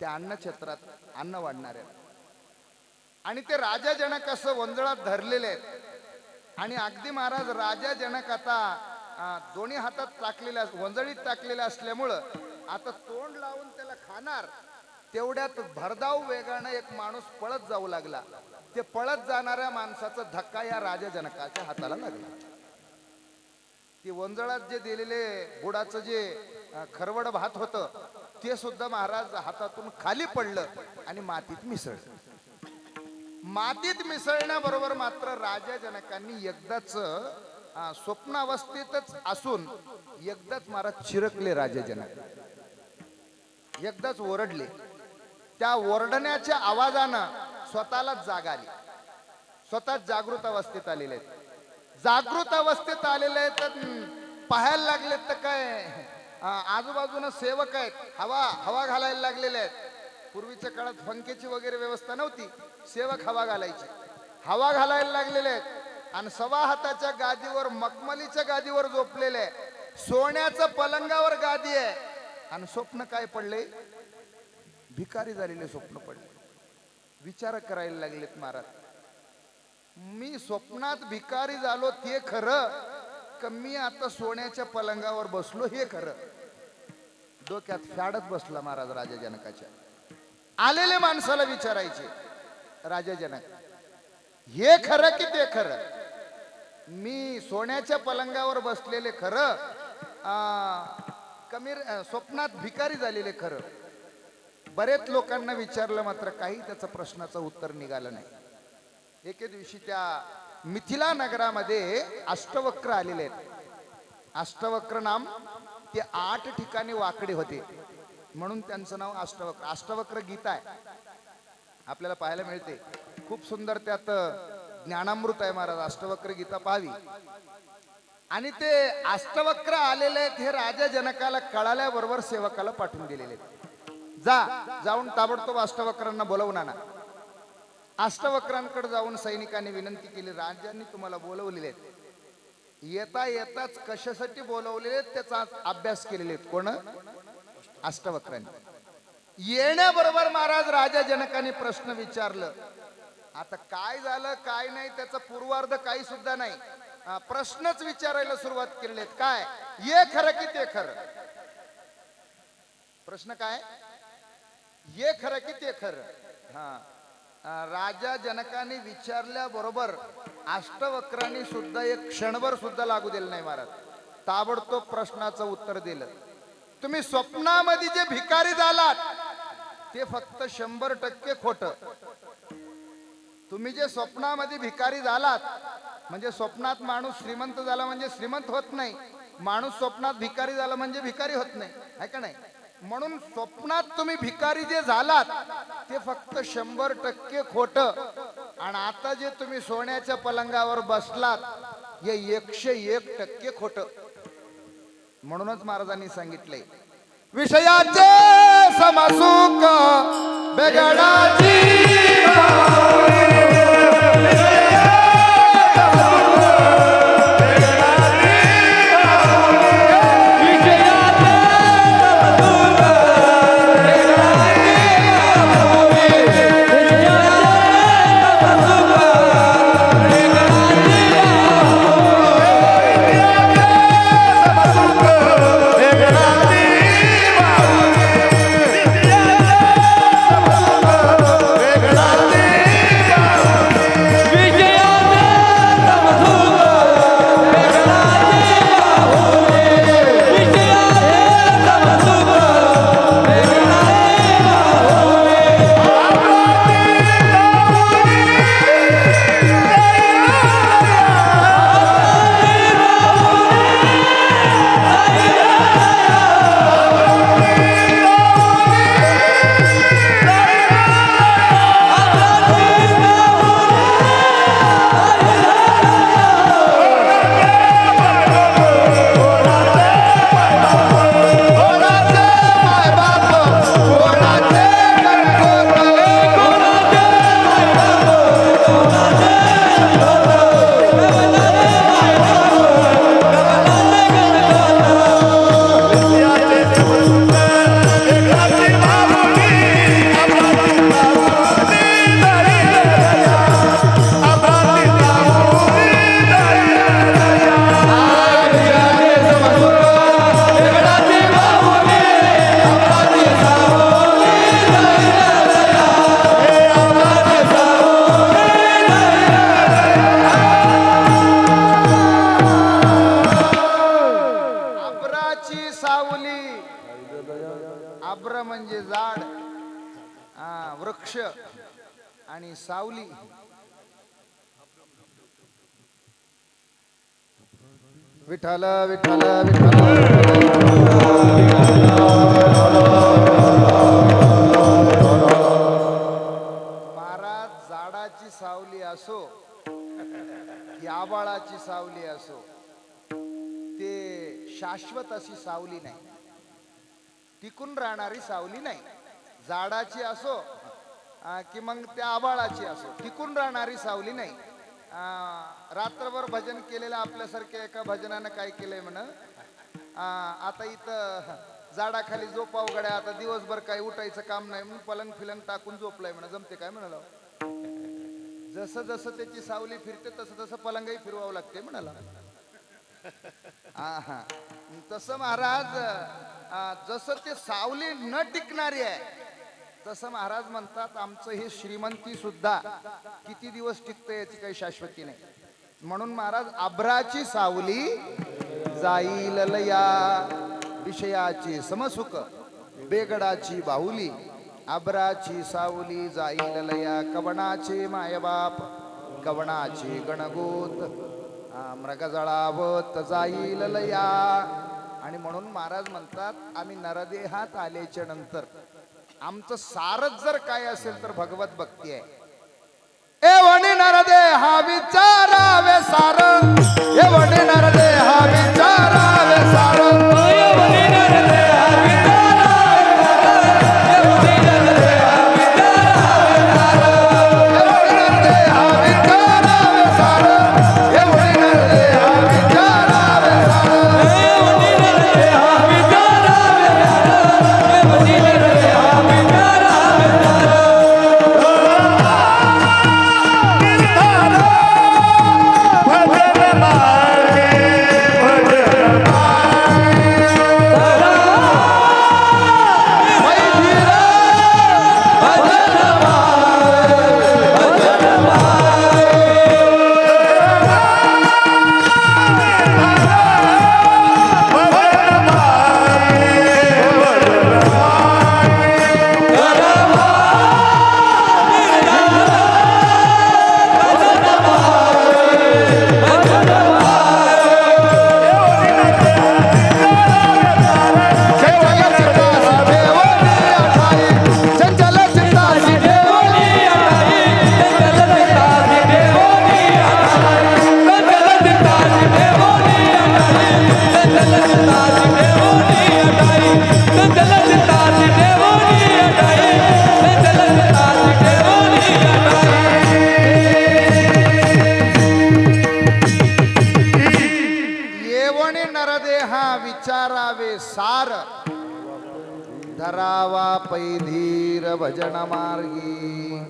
त्या अन्नछत्रात अन्न वाढणाऱ्या. आणि ते राजा जनक असं वंजळात धरलेले आहेत. आणि अगदी महाराज राजा जनक आता दोन्ही हातात टाकलेल्या वंजळीत टाकलेल्या असल्यामुळं आता तोंड लावून त्याला खाणार, तेवढ्यात भरधाव वेगानं एक माणूस पळत जाऊ लागला. ते पळत जाणाऱ्या माणसाचा धक्का या राजा जनकाच्या हाताला लागला. ते वंजळात जे दिलेले बुडाचं जे खरवड भात होतं ते सुद्धा महाराज हातातून खाली पडलं आणि मातीत मिसळलं. मातीत मिसळण्याबरोबर मात्र राजा जनकांनी एकदाच स्वप्नावस्थेतच असून एकदाच महाराज चिरकले. राजा जनक एकदाच ओरडले. त्या ओरडण्याच्या आवाजानं स्वतःलाच जाग आली. स्वतः जागृत अवस्थेत आलेले आहेत. जागृत अवस्थेत आलेले आहेत तर पाहायला लागलेत तर काय आजूबाजूनं सेवक आहेत, हवा घालायला लागलेले आहेत. पूर्वीच्या काळात पंख्याची वगैरे व्यवस्था नव्हती, सेवक हवा घालायची. हवा घालायला लागलेले आहेत आणि 1.25 हाताच्या गादीवर मखमलीच्या गादीवर झोपलेले आहे. सोन्याचं पलंगावर गादी आहे आणि स्वप्न काय पडले? भिकारी झालेले स्वप्न पडले. विचार करायला लागलेत महाराज, मी स्वप्नात भिकारी झालो ते खरं का मी आता सोन्याच्या पलंगावर बसलो हे खरं? डोक्यात फॅडच बसला महाराज राजा जनकाच्या. आलेले माणसाला विचारायचे, राजा जनक हे खरं की ते खरं? मी सोन्याच्या पलंगावर बसलेले खरं कमी स्वप्नात भिकारी झालेले खरं? बरेच लोकांना विचारलं मात्र काही त्याचा प्रश्नाचं उत्तर निघालं नाही. एके दिवशी त्या मिथिला नगरामध्ये अष्टवक्र आलेले आहेत. अष्टवक्र नाम ते 8 ठिकाणी वाकडे होते म्हणून त्यांचं नाव अष्टवक्र. अष्टवक्र गीता आहे आपल्याला पाहायला मिळते, खूप सुंदर. त्यात ज्ञानामृत आहे महाराज. अष्टवक्र गीता पाहावी. आणि ते अष्टवक्र आलेले आहेत हे राजा जनकाला कळाल्याबरोबर सेवकाला पाठवून दिलेले आहेत. जाऊन ताबडतोब अष्टवक्रांना बोलवून आणा. अष्टवक्रांकडे जाऊन सैनिकांनी विनंती केली, राजांनी तुम्हाला बोलवलेले आहेत. येता येताच कशासाठी बोलवलेले त्याचा अभ्यास केलेले आहेत. कोण? अष्टवक्रांनी. येण्याबरोबर महाराज राजा जनकाने प्रश्न विचारलं. आता काय झालं काय नाही त्याचा पूर्वार्ध काही सुद्धा नाही. प्रश्नच विचारायला सुरुवात केलेले आहेत. काय ये खरं की ते खरं? प्रश्न काय? ये खरं की ते खरं? राजा जनकाने विचारल्याबरोबर अष्टवक्रांनी सुद्धा एक क्षणभर सुद्धा लागू दिलं नाही महाराज. ताबडतोब प्रश्नाचं उत्तर दिलं. तुम्ही स्वप्नामध्ये जे भिकारी झालात ते फक्त 100% खोटं. तुम्ही जे स्वप्नामध्ये भिकारी झालात म्हणजे स्वप्नात माणूस श्रीमंत झाला म्हणजे श्रीमंत होत नाही. माणूस स्वप्नात भिकारी झाला म्हणजे भिकारी होत नाही, आहे का नाही? म्हणून स्वप्नात तुम्ही भिकारी जे झालात ते फक्त 100% खोटं. आणि आता जे तुम्ही सोन्याच्या पलंगावर बसलात हे 101% खोटं. म्हणूनच महाराजांनी सांगितलंय विषयाचे समसुख बेगडाची आब्र म्हणजे झाड, वृक्ष आणि सावली. विठ्ठल विठ्ठल विठ्ठल महाराज झाडाची सावली असो की आबाळाची सावली असो ते शाश्वत अशी सावली नाही, टिकून राहणारी सावली नाही. झाडाची असो की मग त्या आबाळाची असो टिकून राहणारी सावली नाही. रात्रभर भजन केलेलं आपल्यासारख्या एका भजनानं काय केलंय म्हण, आता इथं झाडाखाली झोपाव गड्या, आता दिवसभर काही उठायचं काम नाही म्हणून पलंग फिलंग टाकून झोपलाय म्हण. जमते काय म्हणाला? जसं जसं त्याची सावली फिरते तसं तसं पलंगही फिरवावं लागते म्हणाला. हा तसं महाराज जसं ते सावली न टिकणारी आहे तसं महाराज म्हणतात आमचं हे श्रीमंती सुद्धा किती दिवस टिकते याची काही शाश्वती नाही. म्हणून महाराज आभ्राची सावली जाईल लया, विषयाची समसुख बेगडाची बाहुली. आभ्राची सावली जाईल लया, कवणाचे मायबाप कवणाचे गणगोत, मृगजळावत जाईल लया. आणि म्हणून महाराज म्हणतात आम्ही नरदेहात आल्याच्या नंतर आमचं सारच जर काय असेल तर भगवत भक्ती आहे. एवढी नरदेहा विचारावे सार, एवढी नरदेहा विचारावे सार, एवढी नरदेहा भजन विचारावे सार, धरावा पैधीर भजन मार्गी.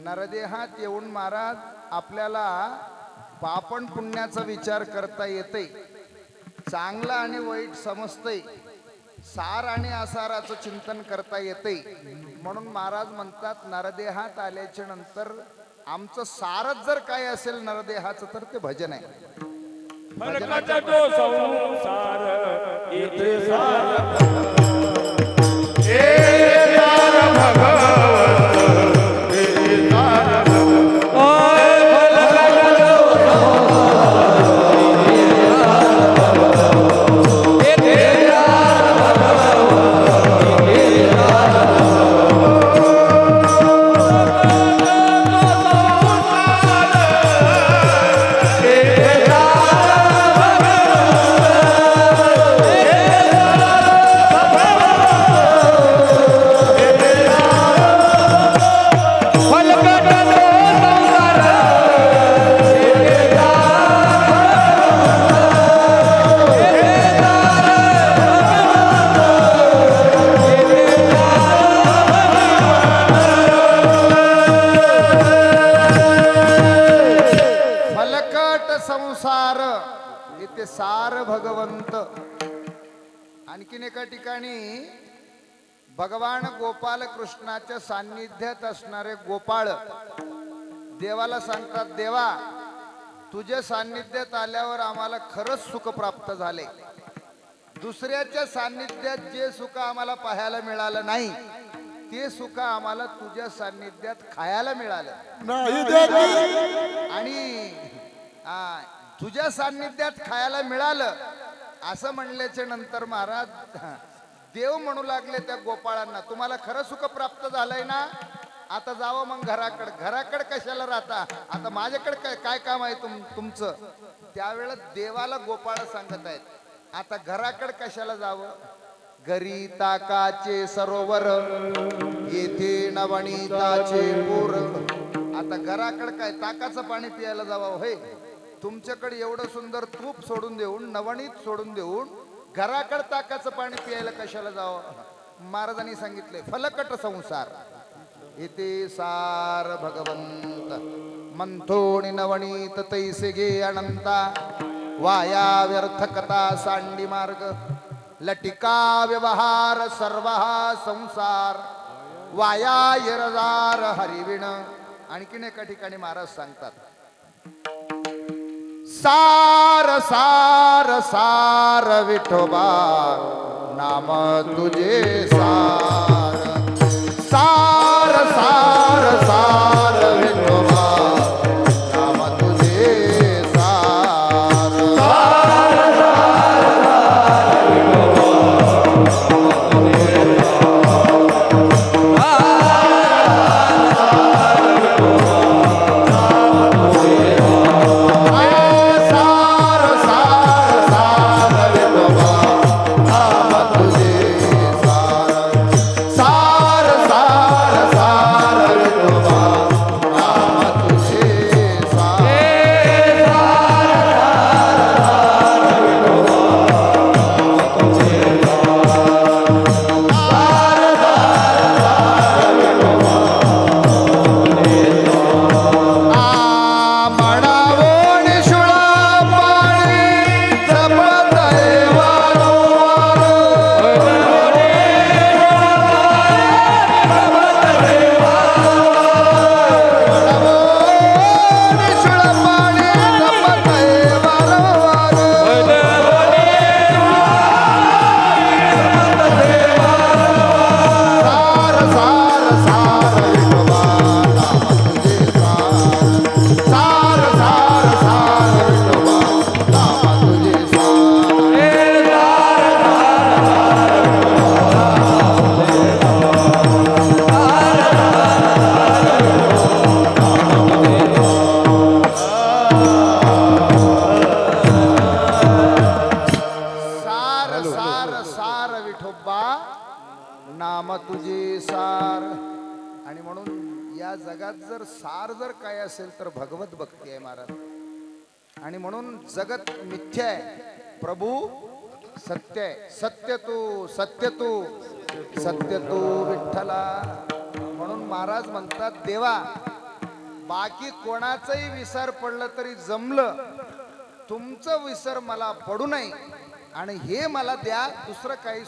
नरदेहात येऊन महाराज आपल्याला पापण पुण्याचा विचार करता येते, चांगला आणि वाईट समजते, सार आणि आसाराचं चिंतन करता येते. म्हणून महाराज म्हणतात नरदेहात आल्याच्या नंतर आमचं सारच जर काय असेल नरदेहाचं तर ते भजन आहे. संसार इथे सार भगवंत. आणखीन एका ठिकाणी भगवान गोपाल कृष्णाच्या सान्निध्यात असणारे गोपाळ देवाला सांगतात, देवा तुझ्या सान्निध्यात आल्यावर आम्हाला खरंच सुख प्राप्त झाले. दुसऱ्याच्या सान्निध्यात जे सुख आम्हाला पाहायला मिळालं नाही ते सुख आम्हाला तुझ्या सान्निध्यात खायला मिळालं. आणि तुझ्या सान्निध्यात खायला मिळालं असं म्हणल्याच्या नंतर महाराज देव म्हणू लागले त्या गोपाळांना, तुम्हाला खरं सुख प्राप्त झालंय ना, आता जावं मग घराकडे. घराकडे कशाला राहता, आता माझ्याकडे काय काम आहे तुमचं. त्यावेळेला देवाला गोपाळ सांगत आहेत, आता घराकडे कशाला जावं, घरी ताकाचे सरोवर येथे नवनीताचे पूर. आता घराकडे काय ताकाचं पाणी पियायला जावं होय, तुमच्याकडे एवढं सुंदर तूप सोडून देऊन नवनीत सोडून देऊन घराकडे ताकाचं पाणी पियायला कशाला जावं. महाराजांनी सांगितले फलकट संसार इथे सार भगवंत, मंथोणी नवनीत तैसे गे अनंता, वाया व्यर्थ कथा सांडी मार्ग, लटिका व्यवहार सर्व संसार, वाया यरजार हरिविण. आणखीन एका ठिकाणी महाराज सांगतात, सार सार सार विठोबा नाम तुझे सार, सार सार सार विठोबा नाम तुझे सार, सार सार नाम तुझे सार. आणि म्हणून या जगात जर सार जर काय असेल तर भगवत भक्ती आहे महाराज. आणि म्हणून जगत मिथ्या आहे, प्रभू सत्य आहे. सत्य तू विठ्ठला. म्हणून महाराज म्हणतात देवा बाकी कोणाचंही विसर पडलं तरी जमलं, तुमचं विसर मला पडू नये आणि हे मला द्या, दुसरं काही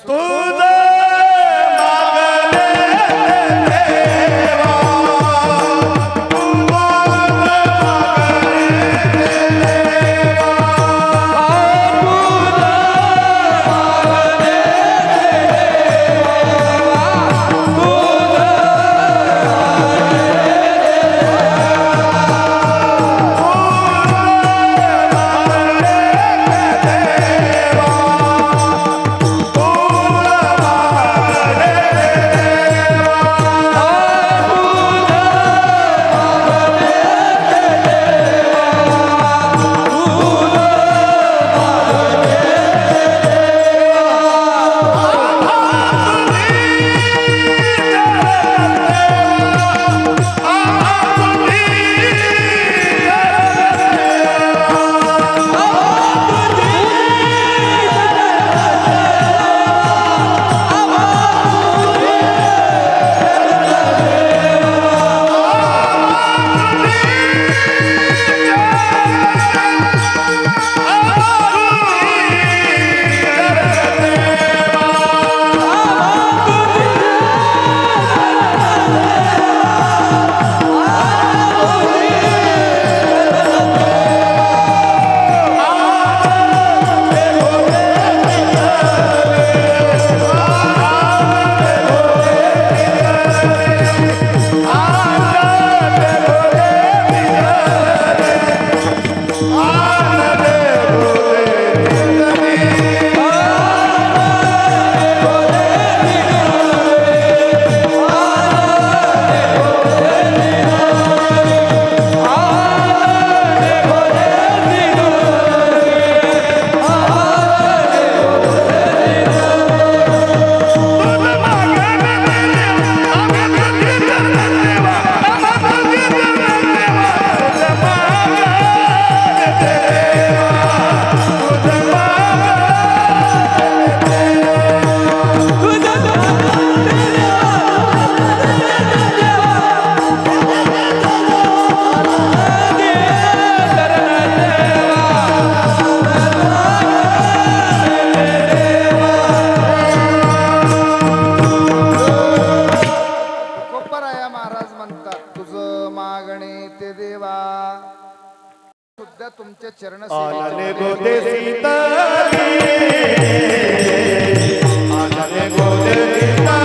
तुमच्या चरण आनने गोदे सीतारी, आनने गोदे सीतारी,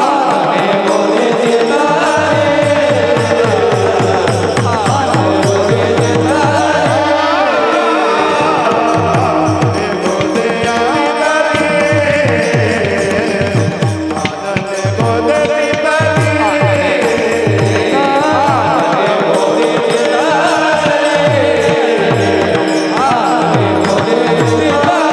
आनने गोदे सीतारी, आनने गोदे सीतारी, आनने गोदे सीतारी, आनने गोदे सीतारी, Hare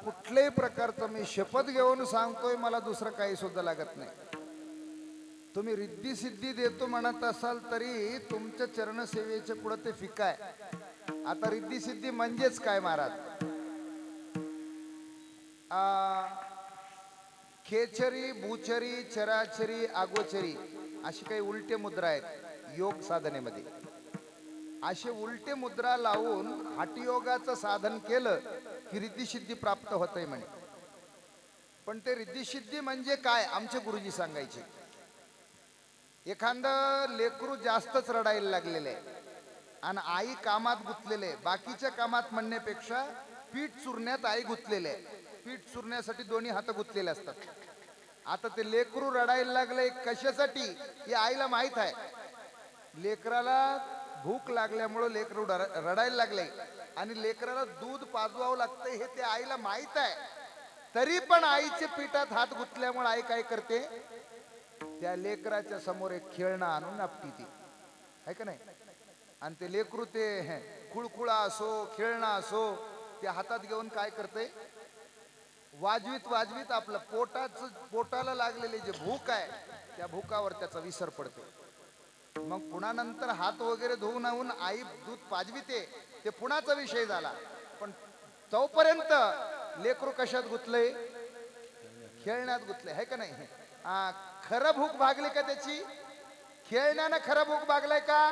कुठल्याही प्रकारचं मी शपथ घेऊन सांगतोय, मला दुसरं काही सुद्धा लागत नाही. तुम्ही रिद्धी सिद्धी देतो म्हणत असाल तरी तुमच्या चरणसेवेच्या पुढे ते फिका आहे. आता रिद्धी सिद्धी म्हणजेच काय महाराज? खेचरी, भूचरी, चराचरी, आगोचरी अशी काही उलटे मुद्रा आहेत योग साधनेमध्ये. असे उलटे मुद्रा लावून हठयोगाचं साधन केलं की रिद्धिसिद्धी प्राप्त होतंय म्हणे. पण ते रिद्धिसिद्धी म्हणजे काय आमचे गुरुजी सांगायचे. एखादं लेकरू जास्तच रडायला लागलेलं आहे आणि आई कामात गुंतलेले आहे, बाकीच्या कामात म्हणण्यापेक्षा पीठ चुरण्यात आई गुंतलेले आहे. पीठ चुरण्यासाठी दोन्ही हात गुंतलेले असतात. आता ते लेकरू रडायला लागले कशासाठी हे आईला माहित आहे. लेकराला भूक लागल्यामुळे लेकरू रडायला लागले आणि लेकराला दूध पाजवावं लागतंय हे ते आईला माहित आहे. तरी पण आईच्या पिठात हात गुंतल्यामुळे आई काय करते, त्या लेकराच्या समोर एक खेळणं आणून आपटी ती आहे का नाही. आणि ते लेकरू ते कुळकुळा असो खेळणं असो ते हातात घेऊन काय करते, वाजवीत वाजवीत आपलं पोटाला लागलेली जे भूक आहे त्या भूकावर त्याचा विसर पडतो. मग पुन्हा नंतर हात वगैरे धुवून आणून आई दूध पाजविते, ते पुण्याचा विषय झाला. पण तोपर्यंत लेकरू कशात गुतलंय, खेळण्यात गुतले आहे का नाही. खरं भूक भागली का त्याची, खेळण्यानं खरं भूक भागलाय का.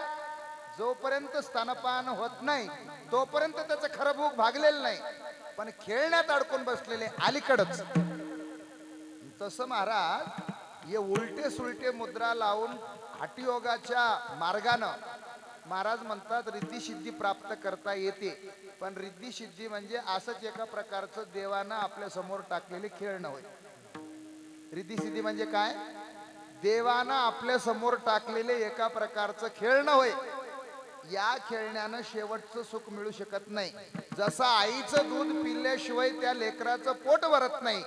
जोपर्यंत स्तनपान होत नाही तोपर्यंत त्याचं खरं भूक भागलेलं नाही, पण खेळण्यात अडकून बसलेले अलीकडच. तसं महाराज हे उलटे सुलटे मुद्रा लावून हठयोगाच्या मार्गानं महाराज म्हणतात रिद्धी सिद्धी प्राप्त करता येते. पण रिद्धी सिद्धी म्हणजे असंच एका प्रकारचं देवानं आपल्या समोर टाकलेले खेळणं होय. रिद्धी सिद्धी म्हणजे काय, देवानं आपल्या समोर टाकलेले एका प्रकारचं खेळणं होय. या खेळण्यानं शेवटचं सुख मिळू शकत नाही. जसं आईचं दूध पिल्याशिवाय त्या लेकराचं पोट भरत नाही,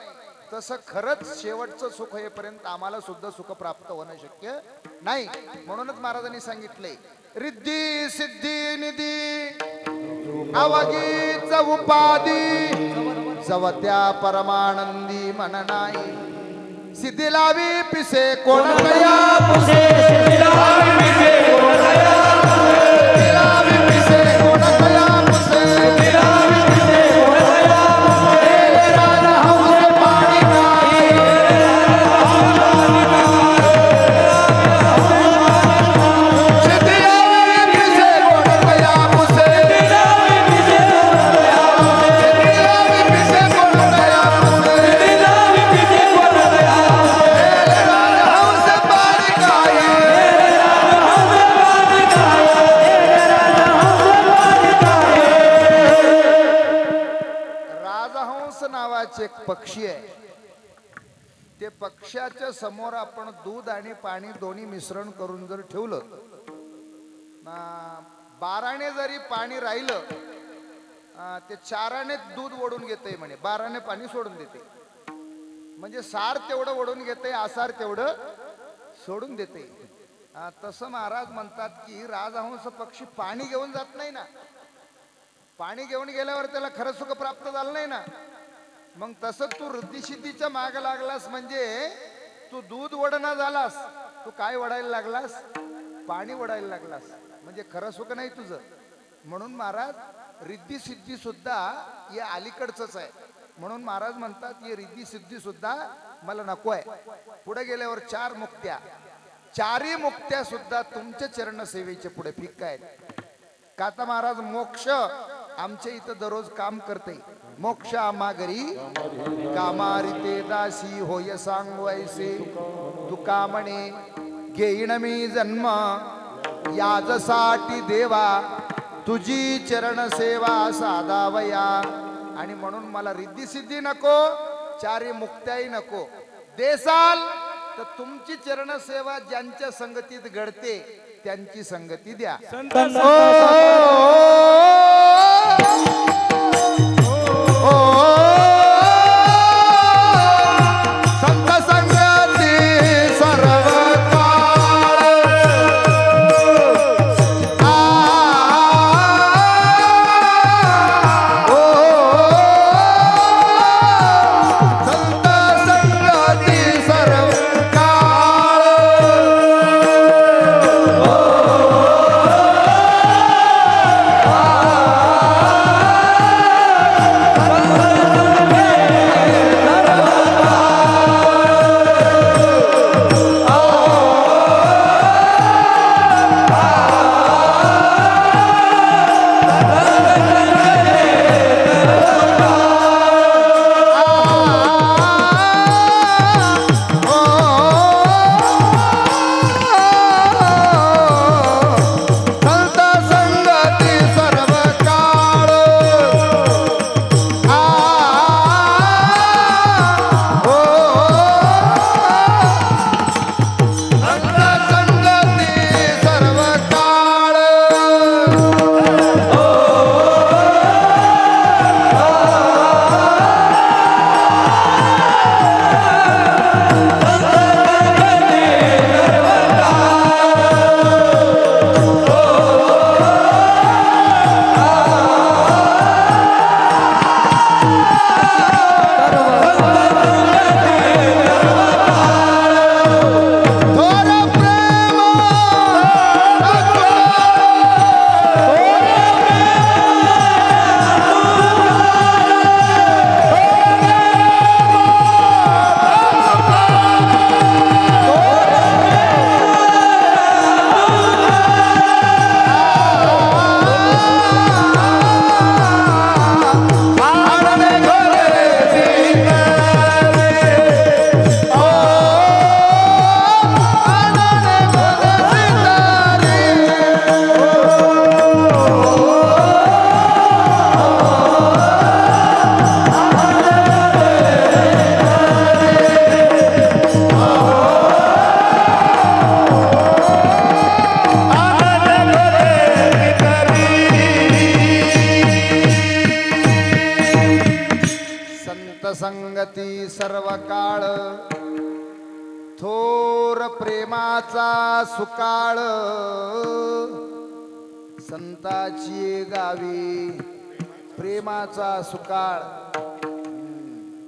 तसं खरंच शेवटचं सुख होईपर्यंत आम्हाला सुद्धा सुख प्राप्त होणं शक्य नाही. म्हणूनच महाराजांनी सांगितले रिद्धी सिद्धी निधी अवघीच उपाधी जवत्या परमानंदी मन नाही. सिद्धी लावी पिसे कोण कया पुसे, सिद्धी लावी पिसे कोण कया पुसे, सिद्धी लावी पिसे कोण कया पुसे, सिद्धी लावी पिसे कोण कया पुसे. राजा हौस पाणी नाही, सिद्धी लावी पिसे कोण कया पुसे, सिद्धी लावी पिसे कोण कया पुसे, सिद्धी लावी पिसे कोण कया पुसे, सिद्धी लावी पिसे कोण कया नावाचे एक पक्षी आहे. ते पक्ष्याच्या समोर आपण दूध आणि पाणी दोन्ही मिश्रण करून जर ठेवलं, बाराने जरी पाणी राहिलं ते चाराने दूध ओढून घेते म्हणे, बाराने पाणी सोडून देते. म्हणजे सार तेवढं ओढून घेते, आसार तेवढं सोडून देते. तसं महाराज म्हणतात की राजहंस पक्षी पाणी घेऊन जात नाही ना. पाणी घेऊन गेल्यावर त्याला खरं सुख प्राप्त झालं नाही ना. मग तसं तू रिद्धिसिद्धीच्या माग लागलास म्हणजे तू दूध वडणा झालास, तू काय वडायला लागलास, पाणी वडायला लागलास, म्हणजे खरं सुख नाही तुझं. म्हणून महाराज रिद्धी सिद्धी सुद्धा या अलीकडचंच आहे. म्हणून महाराज म्हणतात ही रिद्धी सिद्धी सुद्धा मला नको आहे. पुढे गेल्यावर चार मुक्त्या, चारही मुक्त्या सुद्धा तुमच्या चरण सेवेच्या पुढे फिक्का आहेत. का आता महाराज मोक्ष आमच्या इथं दररोज काम करते. मोक्ष आम्हा घरी कामारिते दासी होय सांगवायसे, तुका म्हणे घेईन मी जन्म याजसाठी देवा, तुझी चरण सेवा साधावया. आणि म्हणून मला रिद्धी सिद्धी नको, चारी मुक्त्याही नको. देसाल तर तुमची चरण सेवा ज्यांच्या संगतीत घडते त्यांची संगती द्या. संत संगती सर्व काळ, सर्व काळ थोर प्रेमाचा सुकाळ संताची गावी प्रेमाचा सुकाळ.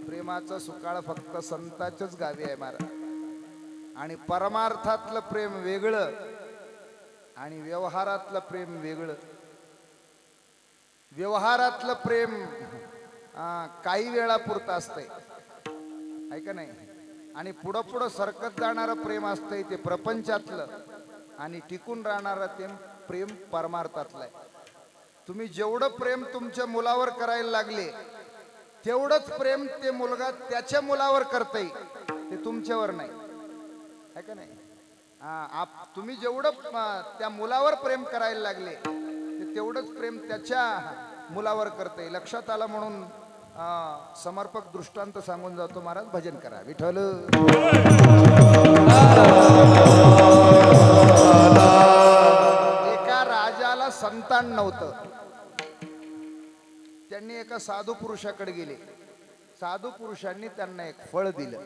प्रेमाचा सुकाळ फक्त संताच्याच गावी आहे महाराज. आणि परमार्थातलं प्रेम वेगळं आणि व्यवहारातलं प्रेम वेगळं. व्यवहारातलं प्रेम काही वेळापुरतं असतंय, आहे का नाही. आणि पुढं पुढं सरकत जाणारं प्रेम असतंय ते प्रपंचातलं. आणि टिकून राहणारं ते प्रेम परमार्थातलं आहे. तुम्ही जेवढं प्रेम तुमच्या मुलावर करायला लागले तेवढंच प्रेम ते मुलगा त्याच्या मुलावर करतंय, ते तुमच्यावर नाही, आहे का नाही. तुम्ही जेवढं त्या मुलावर प्रेम करायला लागले ते तेवढंच प्रेम त्याच्या मुलावर करतंय. लक्षात आलं म्हणून समर्पक दृष्टांत सांगून जातो महाराज. भजन करा विठ्ठल. एका राजाला संतान नव्हतं. त्यांनी एका साधू पुरुषाकडे गेले. साधू पुरुषांनी त्यांना एक फळ दिलं.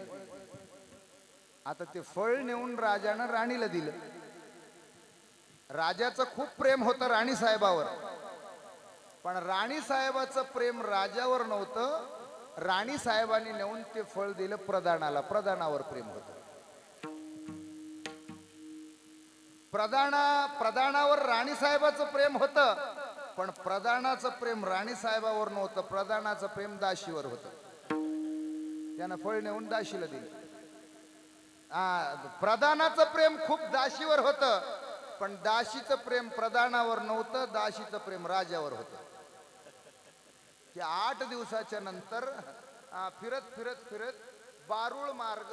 आता ते फळ नेऊन राजानं राणीला दिलं. राजाचं खूप प्रेम होतं राणी साहेबावर, पण राणी साहेबाचं प्रेम राजावर नव्हतं. राणी साहेबांनी नेऊन ते फळ दिलं प्रधानाला. प्रधानावर प्रेम होतं. प्रधानावर राणी साहेबाचं प्रेम होतं, पण प्रधानाचं प्रेम राणी साहेबावर नव्हतं. प्रधानाचं प्रेम दाशीवर होतं. त्यानं फळ नेऊन दाशीला दिलं. प्रधानाचं प्रेम खूप दाशीवर होतं, पण दाशीचं प्रेम प्रधानावर नव्हतं. दाशीचं प्रेम राजावर होतं. ते 8 दिवसाच्या नंतर फिरत फिरत फिरत बारुळ मार्ग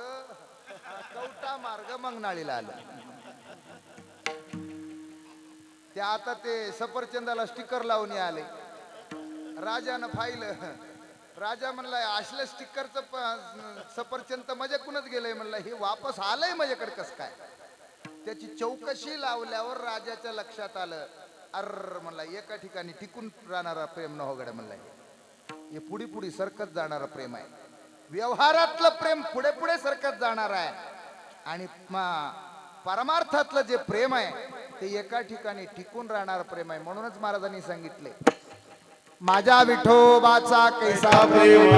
कवटा मार्ग मंगनाळीला आलं. ते आता ते सफरचंदाला स्टिकर लावून आले. राजानं पाहिलं. राजा म्हणला असल्या स्टिकरचं सफरचंद माझ्याकडूनच गेलंय. म्हणला हे वापस आलंय माझ्याकडे कस काय. त्याची चौकशी लावल्यावर राजाच्या लक्षात आलं, अर म्हणला एका ठिकाणी टिकून राहणारा प्रेम न हो गड्या. म्हणला हे पुढे पुढे सरकत जाणारा प्रेम आहे. व्यवहारातलं प्रेम पुढे पुढे सरकत जाणार आहे. आणि परमार्थातलं जे प्रेम आहे ते एका ठिकाणी टिकून राहणार प्रेम आहे. म्हणूनच महाराजांनी सांगितले, माझ्या विठोबाचा कैसा प्रेम.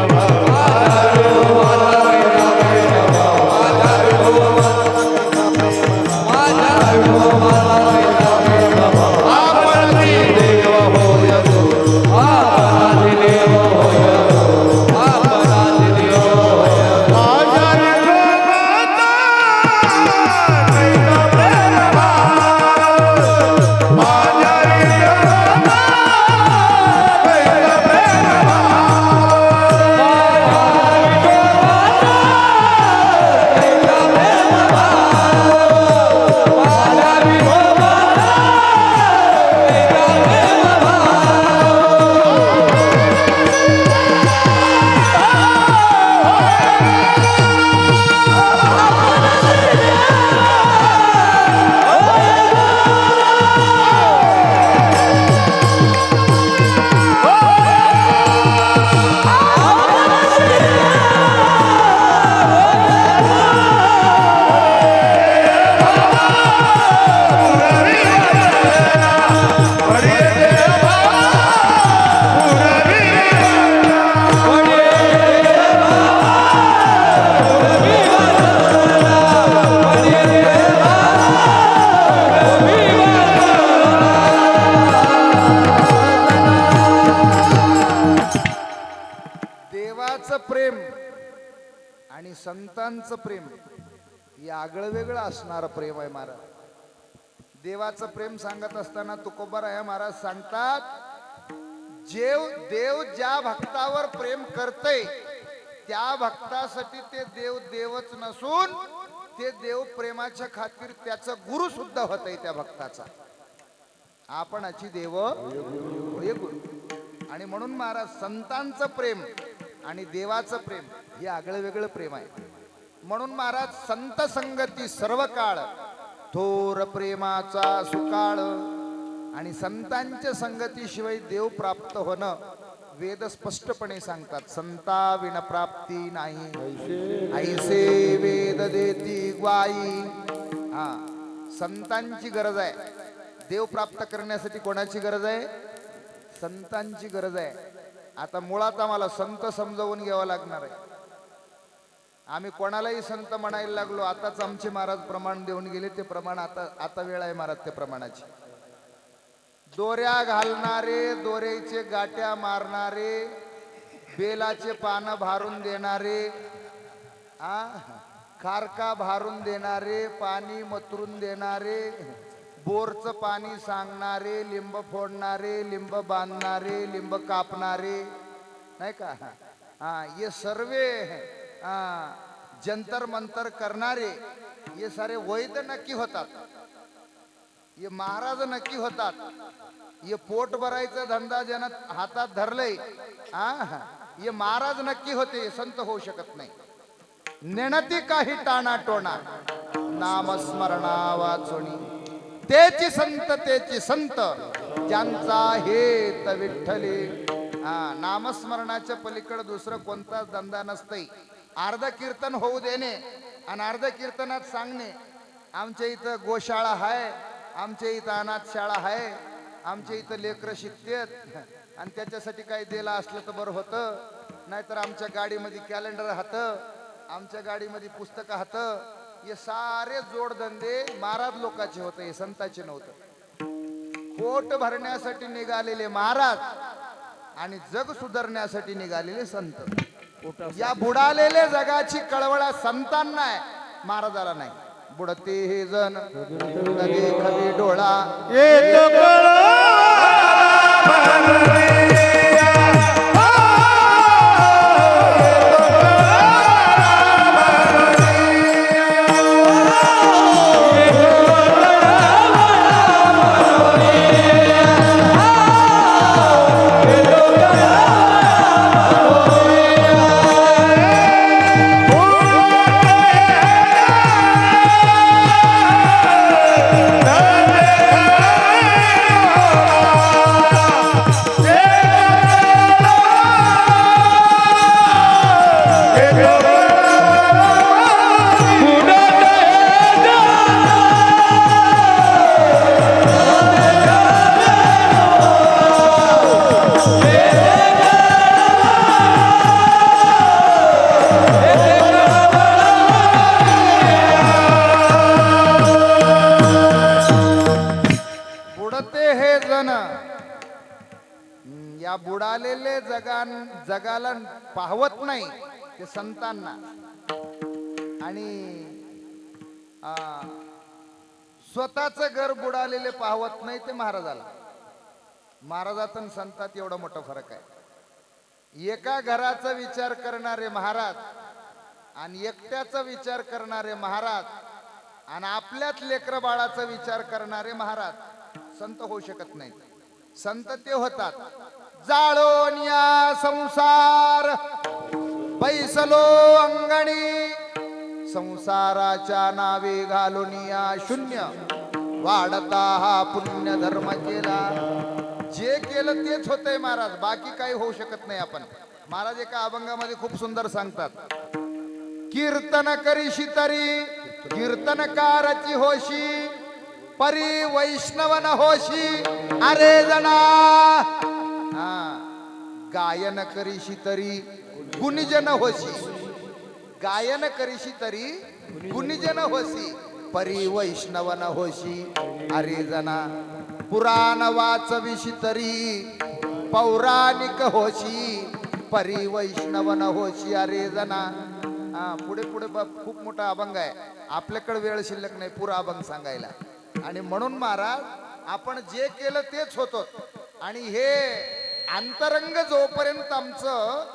प्रेम आणि संतांचं प्रेम हे आगळं वेगळं असणारं प्रेम आहे महाराज. देवाचं प्रेम सांगत असताना तुकोबाराया महाराज सांगतात, देव ज्या भक्तावर प्रेम करते त्या भक्तासाठी ते देव देवच नसून ते देव प्रेमाच्या खातीर त्याचा गुरु सुद्धा होतय त्या भक्ताचा. आपणाची देव हे गुरु. आणि म्हणून महाराज संतांचं प्रेम आणि देवाचं प्रेम हे आगळं वेगळं प्रेम आहे. म्हणून महाराज संत संगती सर्व काळ थोर प्रेमाचा सुकाळ. आणि संतांच्या संगतीशिवाय देव प्राप्त होणं वेद स्पष्टपणे सांगतात, संता विण प्राप्ती नाही, ऐसे वेद देती ग्वाई. हा, संतांची गरज आहे. देव प्राप्त करण्यासाठी कोणाची गरज आहे? संतांची गरज आहे. आता मुळात आम्हाला संत समजावून घ्यावं लागणार आहे. आम्ही कोणालाही संत म्हणायला लागलो. आताच आमचे महाराज प्रमाण देऊन गेले, ते प्रमाण आता वेळ आहे महाराज त्या प्रमाणाची. दोऱ्या घालणारे, दोऱ्याचे गाट्या मारणारे, बेलाचे पानं भारून देणारे, खारका भारून देणारे, पाणी मतरून देणारे, बोरचं पाणी सांगणारे, लिंब फोडणारे, लिंब बांधणारे, लिंब कापणारे, नाही का? ये सर्वे जंतर मंतर करणारे, ये सारे वैद नक्की होतात. ये महाराज नक्की होतात. ये पोट भरायचा धंदा ज्यानं हातात धरलंय, ये महाराज नक्की होते, संत होऊ शकत नाही. नेणती काही टाणा टोणा, नामस्मरणा वाचोनी, तेची संत ज्यांचा हेत विठ्ठले. नामस्मरणाच्या पलीकडे दुसरं कोणताच धंदा नसतंय. अर्ध कीर्तन होऊ देणे आणि अर्ध कीर्तनात सांगणे, आमच्या इथं गोशाळा आहे, आमच्या इथं अनाथ शाळा आहे, आमच्या इथं लेकरं शिकतेत, आणि त्याच्यासाठी काही दिलं असलं तर बरं होतं. नाहीतर आमच्या गाडीमध्ये कॅलेंडर हातं, आमच्या गाडीमध्ये पुस्तकं हातं. हे सारे जोडधंदे महाराज लोकांचे होते, हे संतांचे नव्हतं. पोट भरण्यासाठी निघालेले महाराज आणि जग सुधारण्यासाठी निघालेले संत. या बुडालेल्या जगाची कळवळा संतांना आहे, महाराजाला नाही. बुडते हे जण नदी खवी डोळा, येतो या बुडालेले जगाला पाहवत नाही ते संतांना. आणि स्वतःच घर बुडालेले पाहवत नाही ते महाराजाला. महाराजात आणि संतात एवढा मोठा फरक आहे. एका घराचा विचार करणारे महाराज आणि एकट्याचा विचार करणारे महाराज आणि आपल्याच लेकर बाळाचा विचार करणारे महाराज संत होऊ शकत नाही. संत ते होतात जाळोन या संसार पैसलो अंगणी, संसाराच्या नावे घालून या शून्य वाढता हा पुण्य धर्म केला. जे केलं तेच होतंय महाराज, बाकी काही होऊ शकत नाही. आपण महाराज एका अभंगामध्ये खूप सुंदर सांगतात, कीर्तन करीशी तरी कीर्तनकाराची होशी, परी वैष्णवन होशी अरे जना. गायन करीशी तरी गुणजन होशी, गायन करीशी तरी गुणजन होशी, परी वैष्णवन होशी अरे जना. पुराण वाचविशी तरी पौराणिक होशी, परी वैष्णवन होशी अरे जना. पुढे पुढे खूप मोठा अभंग आहे, आपल्याकडे वेळ शिल्लक नाही पुरा अभंग सांगायला. आणि म्हणून महाराज आपण जे केलं तेच होतो. आणि हे अंतरंग जोपर्यंत आमचं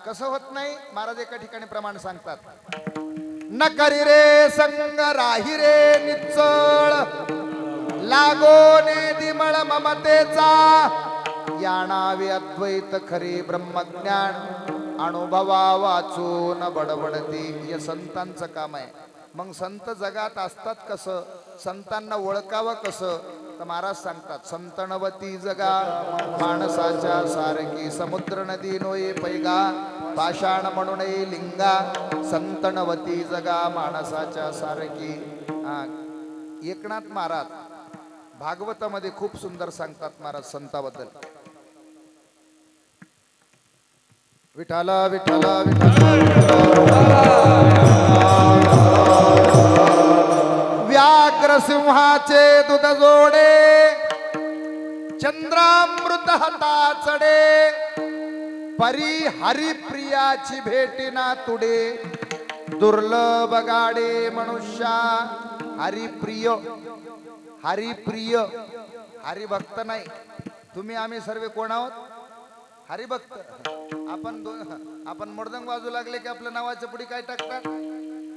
कसं होत नाही, महाराज एका ठिकाणी प्रमाण सांगतात, न करी रे संग राही रे निच्चळ, लागोने दिमळ ममतेचा, या नावे अद्वैत खरे ब्रह्मज्ञान, अनुभवा वाचून बडबडते. हे संतांचं काम आहे. मग संत जगात असतात कसं, संतांना ओळखावं कसं, तर महाराज सांगतात संतनवती जगा माणसाच्या सारखी समुद्र नदी नोये पैगा पाषाण म्हणून लिंगा संतनवती जगा माणसाच्या सारखी. एकनाथ महाराज भागवतामध्ये खूप सुंदर सांगतात महाराज संताबद्दल. विठाला विठाला व्याघ्र सिंहाचे दूध जोडे चंद्रामृत हाताचडे परी हरिप्रियाची भेटीना तुडे दुर्लभ गाडे मनुष्या हरिप्रिय हरिप्रिय हरिभक्त नाही. तुम्ही आम्ही सर्व कोण आहोत? हरिभक्त. आपण मृदंग वाजू लागले की आपल्या नावाच्या पुढे काय टाकतात?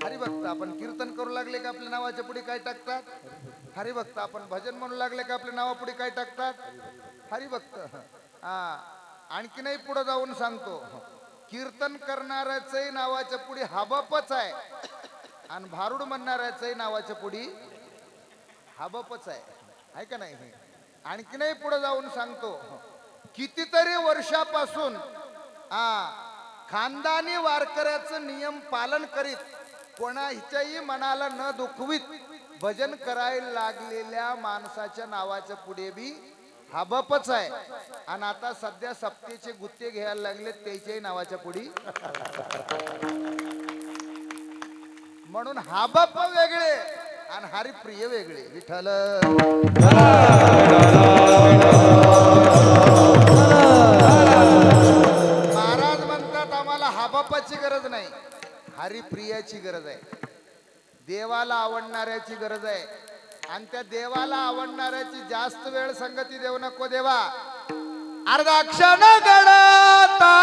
हरिभक्त. आपण कीर्तन करू लागले की आपल्या नावाच्या पुढे काय टाकतात? हरिभक्त. आपण भजन म्हणू लागले की आपल्या नावापुढे काय टाकतात? हरिभक्त. आणखी नाही पुढे जाऊन सांगतो, कीर्तन करणाऱ्याचंही नावाच्या पुढे हबपच आहे आणि भारुड म्हणणाऱ्याचंही नावाच्या पुढे हबपच आहे का नाही? आणखी नाही पुढे जाऊन सांगतो, कितीतरी वर्षापासून खानदानी वारकऱ्याचं नियम पालन करीत कोणाच्याही मनाला न दुखवीत भजन करायला लागलेल्या माणसाच्या नावाच्या पुढे बी हबपच आहे. आणि आता सध्या सप्तेचे गुत्ते घ्यायला लागले त्याच्याही नावाच्या पुढे. म्हणून हबप वेगळे आणि हरिप्रिय वेगळे. विठ्ठल महाराज म्हणतात आम्हाला हबपाची गरज नाही, हरिप्रियाची गरज आहे. देवाला आवडणाऱ्याची गरज आहे. आणि त्या देवाला आवडणाऱ्याची जास्त वेळ संगती देऊ नको देवा. अर्धा क्षण गडता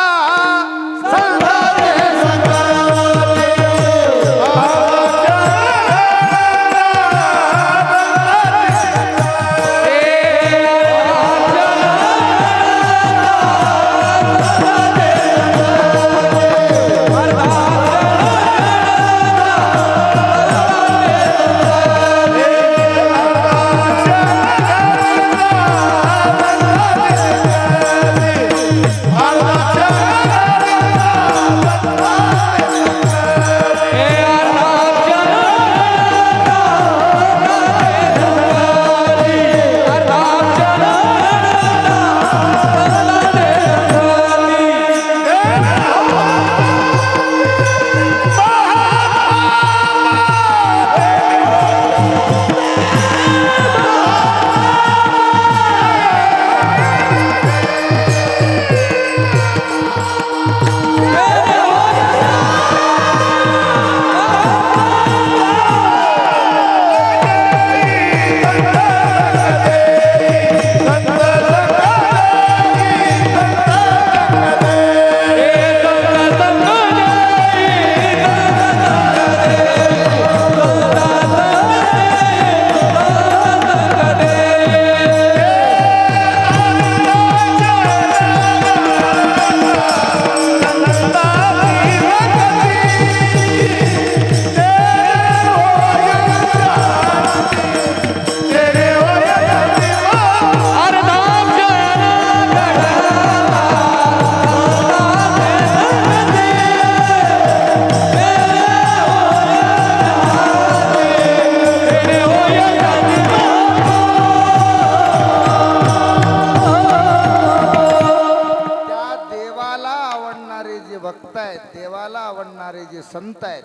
संत आहेत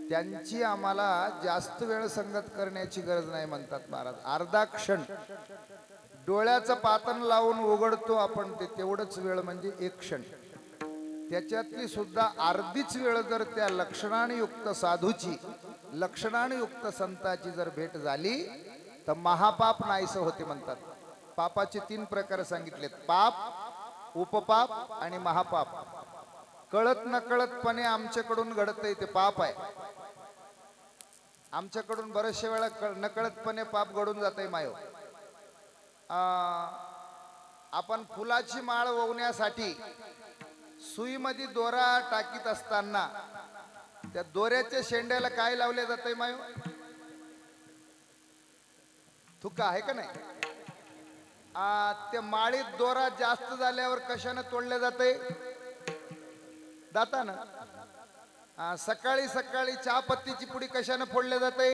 त्यांची आम्हाला जास्त वेळ संगत करण्याची गरज नाही म्हणतात महाराज. अर्धा क्षण डोळ्याचं पातन लावून उघडतो आपण ते तेवढंच वेळ म्हणजे एक क्षण. त्याच्यातली सुद्धा अर्धीच वेळ जर त्या लक्षणाने युक्त साधूची लक्षणाने युक्त संताची जर भेट झाली तर महापाप नाहीसं होते म्हणतात. पापाचे 3 प्रकार सांगितलेत, पाप, उपपाप आणि महापाप. कळत नकळतपणे आमच्याकडून घडत ते पाप आहे. आमच्याकडून बरेचशे वेळा नकळतपणे पाप घडून जाते मायो. आपण फुलाची माळ ववण्यासाठी सुईमध्ये दोरा टाकीत असताना त्या दोऱ्याच्या शेंड्याला काय लावले जाते मायो? थुका आहे का नाही? त्या माळीत दोरा जास्त झाल्यावर कशानं तोडले जाते? दातानं. सकाळी सकाळी चहा पत्तीची पुडी कशानं फोडले जाते?